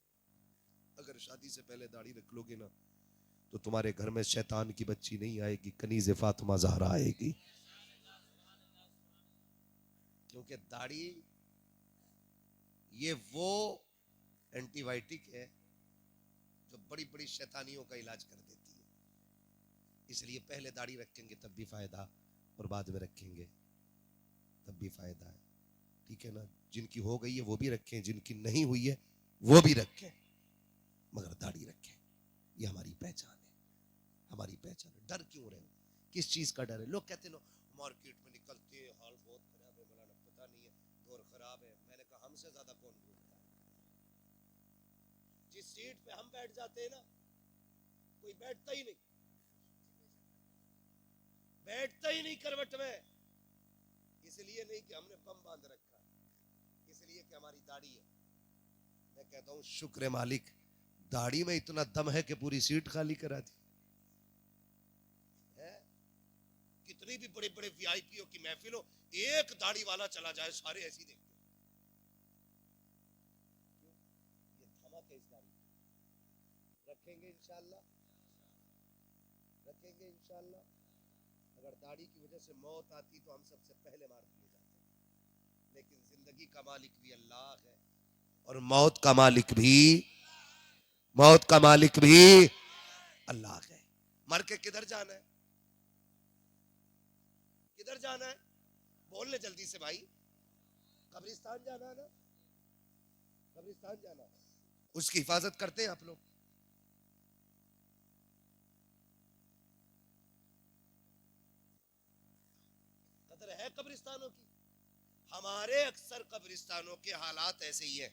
Speaker 1: अगर शादी से पहले दाढ़ी रख लोगे ना तो तुम्हारे घर में शैतान की बच्ची नहीं आएगी, कनीज़े फातिमा ज़हरा आएगी। क्योंकि दाढ़ी ये वो एंटीबायोटिक है जो बड़ी बड़ी शैतानियों का इलाज कर देती है। इसलिए पहले दाढ़ी रखेंगे तब भी फायदा, और बाद में रखेंगे तब भी फायदा है। ठीक है ना, जिनकी हो गई है वो भी रखें, जिनकी नहीं हुई है वो भी रखें, मगर दाढ़ी रखें। ये हमारी पहचान है, हमारी पहचान है। डर क्यों रहे हो, किस चीज का डर है? लोग कहते ना मार्केट में निकलते हैं हाल बहुत खराब है, मौलाना पता नहीं है दौर खराब है। मैंने कहा हमसे ज्यादा कौन ढूंढता है? जिस सीट पे हम बैठ जाते हैं ना कोई बैठता ही नहीं, बैठता ही नहीं करवट में। इसलिए नहीं कि हमने बम बांध रखा है, इसलिए कि हमारी दाढ़ी है। मैं कहता हूं शुक्र है मालिक, दाढ़ी में इतना दम है कि पूरी सीट खाली करा दी है। कितनी भी बड़े बड़े वीआईपीओ की महफिल हो, एक दाढ़ी वाला चला जाए सारे ऐसी देखते हैं। ये धमक है इस दाढ़ी। रखेंगे इंशाअल्लाह, रखेंगे इंशाअल्लाह। अगर दाढ़ी की वजह से मौत आती तो हम सबसे पहले मार दिए जाते, लेकिन जिंदगी का मालिक भी अल्लाह है और मौत का मालिक भी अल्लाह है। मर के किधर जाना है, किधर जाना है? बोल ले जल्दी से भाई। कब्रिस्तान जाना है ना, कब्रिस्तान जाना है। उसकी हिफाजत करते हैं आप लोग? कदर है कब्रिस्तानों की? हमारे अक्सर कब्रिस्तानों के हालात ऐसे ही है।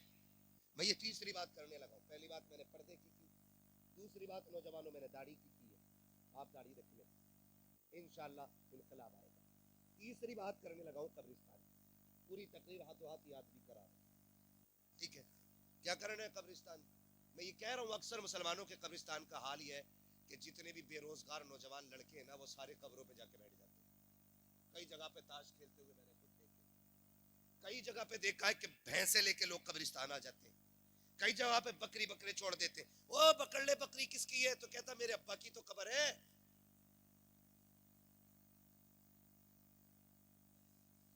Speaker 1: मैं ये तीसरी बात करने लगा। पहली बात मैंने पर्दे की, दूसरी बात नौजवानों मैंने दाढ़ी की है। आप दाढ़ी रख लें, इंशाअल्लाह इनकलाब आएगा। तीसरी बात करने लगा हूं कब्रिस्तान। पूरी तकरीर हाथों हाथ याद भी करा, ठीक है? क्या करना है कब्रिस्तान? मैं ये कह रहा हूं अक्सर मुसलमानों के कब्रिस्तान का हाल ये है कि जितने भी बेरोजगार नौजवान लड़के हैं ना, वो सारे कब्रों पे जाके बैठ जाते हैं। कई जगह पे ताश खेलते हुए मैंने खुद देखे, कई जगह पे देखा है कि भैंसे लेके लोग कब्रिस्तान आ जाते हैं, कई जगह पे बकरी बकरे छोड़ देते हैं। ओ पकड़ ले, बकरी किसकी है? तो कहता मेरे अब्बा की तो कब्र है।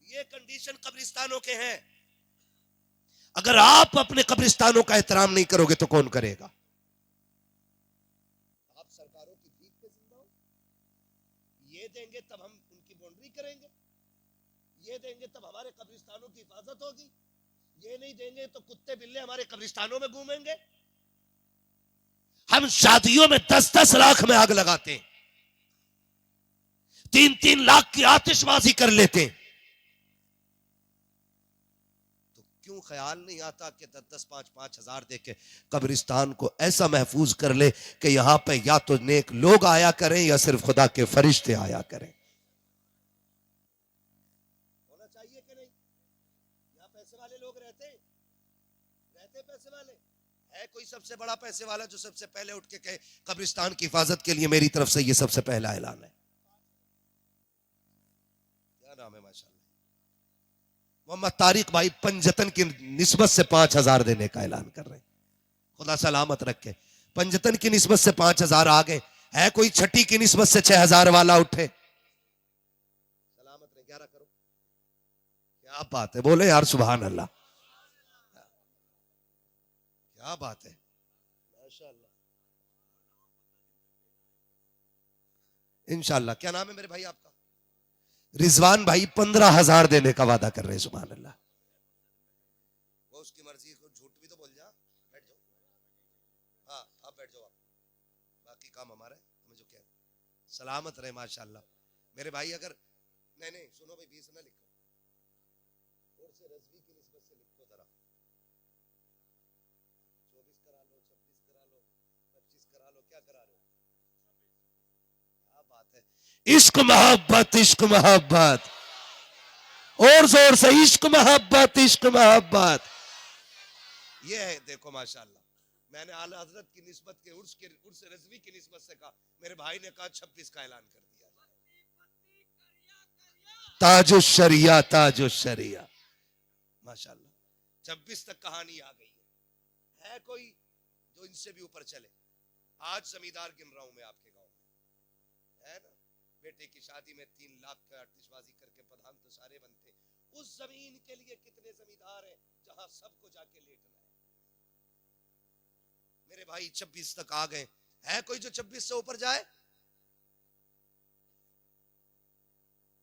Speaker 1: ये कंडीशन कब्रिस्तानों के हैं। अगर आप अपने कब्रिस्तानों का एहतराम नहीं करोगे तो कौन करेगा? आप सरकारों की भीख पे जिंदा हो। ये देंगे तब हम उनकी बाउंड्री करेंगे, ये देंगे तब हमारे कब्रिस्तानों की हिफाजत होगी, ये नहीं देंगे तो कुत्ते बिल्ले हमारे कब्रिस्तानों में घूमेंगे। हम शादियों में 10-10 लाख में आग लगाते हैं, 3-3 लाख की आतिशबाजी कर लेते हैं। तो क्यों ख्याल नहीं आता कि 10-10, 5-5 हजार दे के कब्रिस्तान को ऐसा महफूज कर ले कि यहां पे या तो नेक लोग आया करें या सिर्फ खुदा के फरिश्ते आया करें। होना चाहिए कि नहीं? यहां पैसे वाले लोग रहते पैसे वाले है। कोई सबसे बड़ा पैसे वाला जो सबसे पहले उठ के कहे कब्रिस्तान की हिफाजत के लिए मेरी तरफ से ये सबसे पहला ऐलान है? क्या नाम है? माशाल्लाह, मोहम्मद तारिक भाई पंजतन की निस्बत से 5,000 देने का ऐलान कर रहे हैं। खुदा सलामत रखे। पंजतन की निस्बत से 5,000 आ गए। है कोई छठी की निस्बत से 6,000 वाला उठे? क्या बात है, बोले यार सुभान अल्लाह, क्या बात है, माशाअल्लाह। इंशाअल्लाह। क्या नाम है मेरे भाई आपका? रिजवान भाई 15,000 देने का वादा कर रहे हैं, सुभान अल्लाह। वो उसकी मर्जी, को झूठ भी तो बोल जा। बैठ जाओ, हाँ आप बैठ जाओ, आप बाकी काम हमारा है, हमें जो कह सलामत रहे माशाअल्लाह। मेरे भाई अगर नहीं नहीं सुनो भाई, 20 ना लिखो, और से रजवी की निस्बत से लिखो जरा, 24 करा लो, 26 करा लो, 25 करा लो, क्या करा रहे हो? क्या बात है, इश्क मोहब्बत, इश्क मोहब्बत, और जोर से इश्क मोहब्बत, इश्क मोहब्बत। ये है देखो माशाअल्लाह, मैंने आला हजरत की निस्बत के उर्स रजवी की निस्बत से कहा, मेरे भाई ने कहा 26 का ऐलान कर दिया। ताजो शरिया, ताजो शरिया, माशाअल्लाह। 26 तक कहानी आ गई है कोई जो इनसे भी ऊपर चले? आज जमींदार गिन रहा हूं मैं आपके गांव में, है ना, बेटे की शादी में 3 लाख का आतिशबाजी करके प्रधान तो सारे बनते। उस जमीन के लिए कितने जमींदार हैं जहां सबको जाके लेटना है? मेरे भाई 26 तक आ गए, है कोई जो 26 से ऊपर जाए?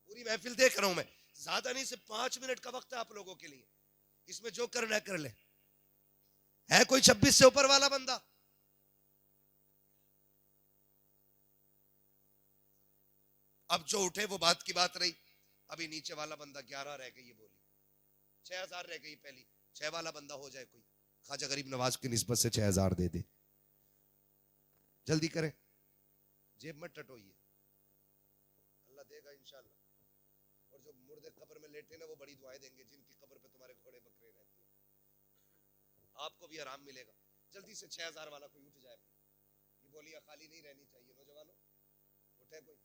Speaker 1: पूरी महफिल देख रहा हूं मैं, ज्यादा नहीं, सिर्फ 5 मिनट का वक्त है आप लोगों के लिए, इसमें जो करना है कर ले। है कोई 26 से ऊपर वाला बंदा? अब जो उठे वो बात की बात रही। अभी नीचे वाला बंदा 11 रह गई, ये बोली 6,000 रह गई पहली, 6 वाला बंदा हो जाए कोई, ख्वाजा गरीब नवाज की निस्बत से 6,000 दे दे, जल्दी करें, जेब मत टटोइए, अल्लाह देगा इंशाल्लाह। और जो मुर्दे कब्र में लेटे ना, वो बड़ी दुआएं देंगे, जिनकी कब्र पे तुम्हारे घोड़े बकरे रहते हैं, आपको भी आराम मिलेगा। जल्दी से 6,000 वाला कोई उठ जाए, ये बोलियां खाली नहीं रहनी चाहिए, नौजवानों उठे कोई।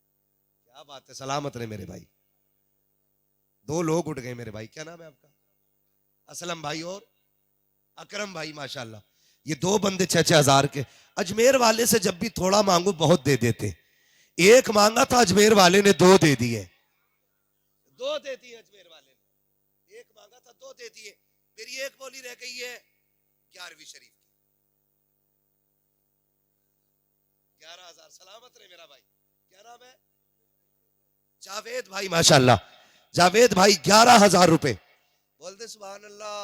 Speaker 1: क्या बात है, सलामत रहे मेरे भाई। 2 लोग उठ गए मेरे भाई, क्या नाम है आपका? असलम भाई और अकरम भाई, माशाल्लाह। ये 2 बंदे 6,000 के। अजमेर वाले से जब भी थोड़ा मांगो बहुत दे देते। एक मांगा था अजमेर वाले ने 2 दे दिए, 2 दे दिए अजमेर वाले ने। एक मांगा था 2 दे दिए। मेरी एक बोली रह गई है 11वीं शरीफ की, 11,000। सलामत रहे मेरा भाई, क्या नाम है? जावेद भाई, माशाल्लाह। जावेद भाई 11,000 रुपए, बोल दे सुभान अल्लाह।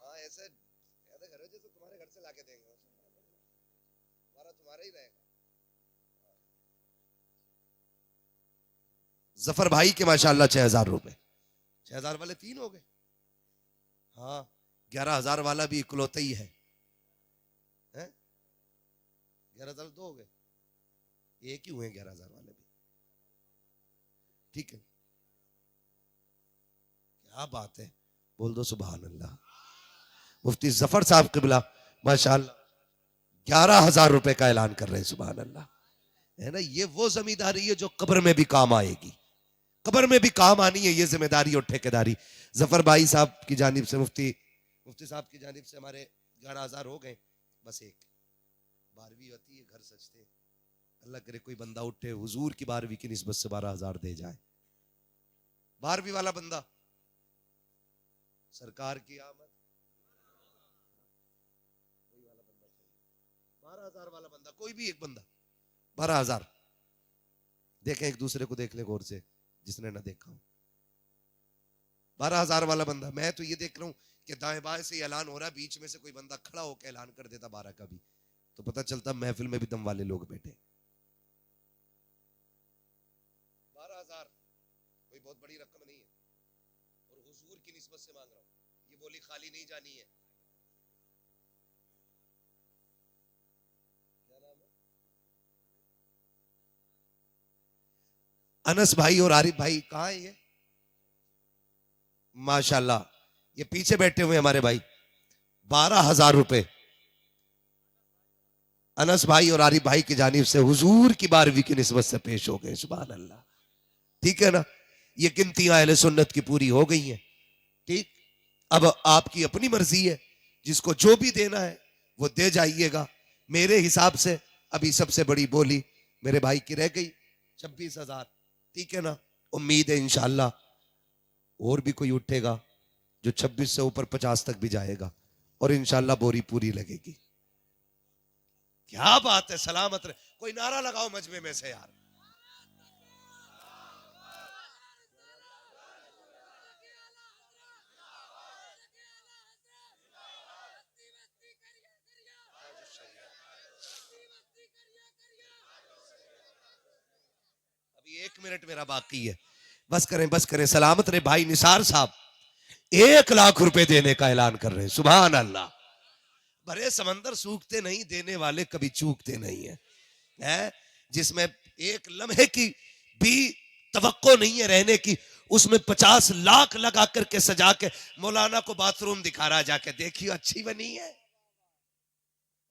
Speaker 1: हाँ ऐसे घर जैसे तुम्हारे घर से लाके देंगे, हमारा तुम्हारा ही रहेगा। जफर भाई के माशाल्लाह 6,000 रुपए, 6,000 वाले 3 हो गए। हाँ 11,000 वाला भी इकलौता ही है, 11,000 2 हो गए, एक ही हुए 11,000 वाले भी, ठीक है। क्या बात है, बोल दो सुभान अल्लाह। मुफ्ती जफर साहब क़िबला माशाल्लाह 11,000 रुपए का ऐलान कर रहे हैं, सुभान अल्लाह। है ना, ये वो जिम्मेदारी है जो कब्र में भी काम आएगी, कब्र में भी काम आनी है ये जिम्मेदारी और ठेकेदारी। जफर भाई साहब की जानिब से, मुफ्ती साहब की जानिब से हमारे 11,000 हो गए। बस एक 12वीं होती है, घर सजते, अल्लाह करे कोई बंदा उठे हुजूर की 12वीं की निस्बत से 12,000 दे जाए। 12वीं वाला बंदा, सरकार की आमद, 12,000 वाला बंदा, कोई भी एक बंदा 12,000। देखें एक दूसरे को, देख ले गौर से जिसने ना देखा हो। 12,000 वाला बंदा। मैं तो ये देख रहा हूं कि दाएं बाएं से ऐलान हो रहा है, बीच में से कोई बंदा खड़ा होकर ऐलान कर देता 12 का भी, तो पता चलता महफिल में भी दम वाले लोग बैठे। 12,000 कोई बहुत बड़ी रकम नहीं है, और हुजूर की निस्बत से मांग रहा हूं, ये बोली खाली नहीं जानी है। क्या नाम है? अनस भाई और आरिफ भाई, कहां है ये? माशाल्लाह, ये पीछे बैठे हुए हमारे भाई। 12,000 रुपए अनस भाई और आरिफ भाई की जानिब से हुजूर की 12वीं की निस्बत से पेश हो गए, सुभान अल्लाह। ठीक है ना, ये गिनतियां अहले सुन्नत की पूरी हो गई हैं। ठीक, अब आपकी अपनी मर्जी है, जिसको जो भी देना है वो दे जाइएगा। मेरे हिसाब से अभी सबसे बड़ी बोली मेरे भाई की रह गई 26,000। ठीक है ना, उम्मीद है इंशाअल्लाह और भी कोई उठेगा जो 26 से ऊपर 50 तक भी जाएगा और इंशाल्लाह बोरी पूरी लगेगी। क्या बात है, सलामत रहे। कोई नारा लगाओ मजमे में से यार। अभी 1 मिनट मेरा बाकी है, बस करें। सलामत रहे। भाई निसार साहब 1 लाख रुपए देने का ऐलान कर रहे हैं। सुभान अल्लाह। भरे समंदर सूखते नहीं, देने वाले कभी चूकते नहीं है, जिसमें एक लम्हे की भी तवक्को नहीं है रहने की, उसमें 50 लाख लगा करके सजा के मौलाना को बाथरूम दिखा रहा, जाके देखियो अच्छी बनी है।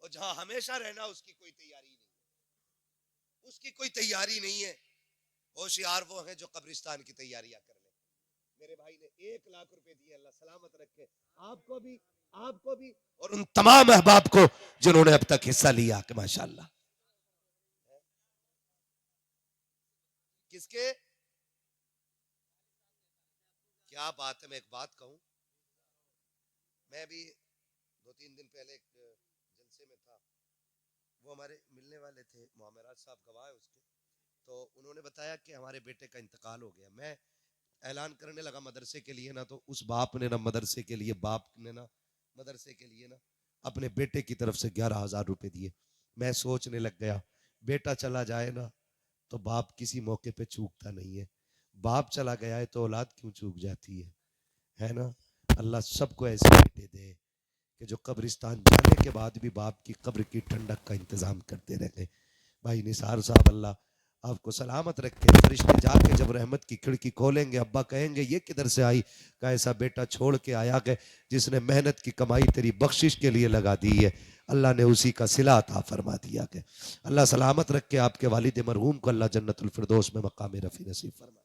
Speaker 1: और जहां हमेशा रहना उसकी कोई तैयारी नहीं, उसकी कोई तैयारी नहीं है। होशियार वो है जो कब्रिस्तान की तैयारियां कर ले। मेरे भाई ने 1 लाख रुपए दिए, अल्लाह सलामत रखे आपको भी और उन तमाम अहबाब को जिन्होंने अब तक हिस्सा लिया कि माशाल्लाह। किसके, क्या बात है। मैं एक बात कहूं, मैं भी 2-3 दिन पहले एक जलसे में था, वो हमारे मिलने वाले थे, मोहम्मद साहब गवाह है उसके, तो उन्होंने बताया कि हमारे बेटे का इंतकाल हो गया। मैं ऐलान करने लगा मदरसे के लिए ना, तो उस बाप ने ना मदरसे के लिए, बाप ने ना मदरसे के लिए ना अपने बेटे की तरफ से 11,000 रुपए दिए। मैं सोचने लग गया, बेटा चला जाए ना तो बाप किसी मौके पे चूकता नहीं है, बाप चला गया है तो औलाद क्यों चूक जाती है ना। अल्लाह सबको ऐसे बेटे दे कि जो कब्रिस्तान जाने के बाद भी बाप की कब्र की ठंडक का इंतजाम करते रहे। भाई निसार साहब अल्लाह आपको सलामत रखे। फरिश्ते जाके जब रहमत की खिड़की खोलेंगे, अब्बा कहेंगे ये किधर से आई, का ऐसा बेटा छोड़ के आया कि जिसने मेहनत की कमाई तेरी बख्शिश के लिए लगा दी है, अल्लाह ने उसी का सिला अता फरमा दिया। के अल्लाह सलामत रखे आपके वालिद मरहूम को, अल्लाह जन्नतुल फिरदौस में मकाम रफ़ी नसीब फरमा।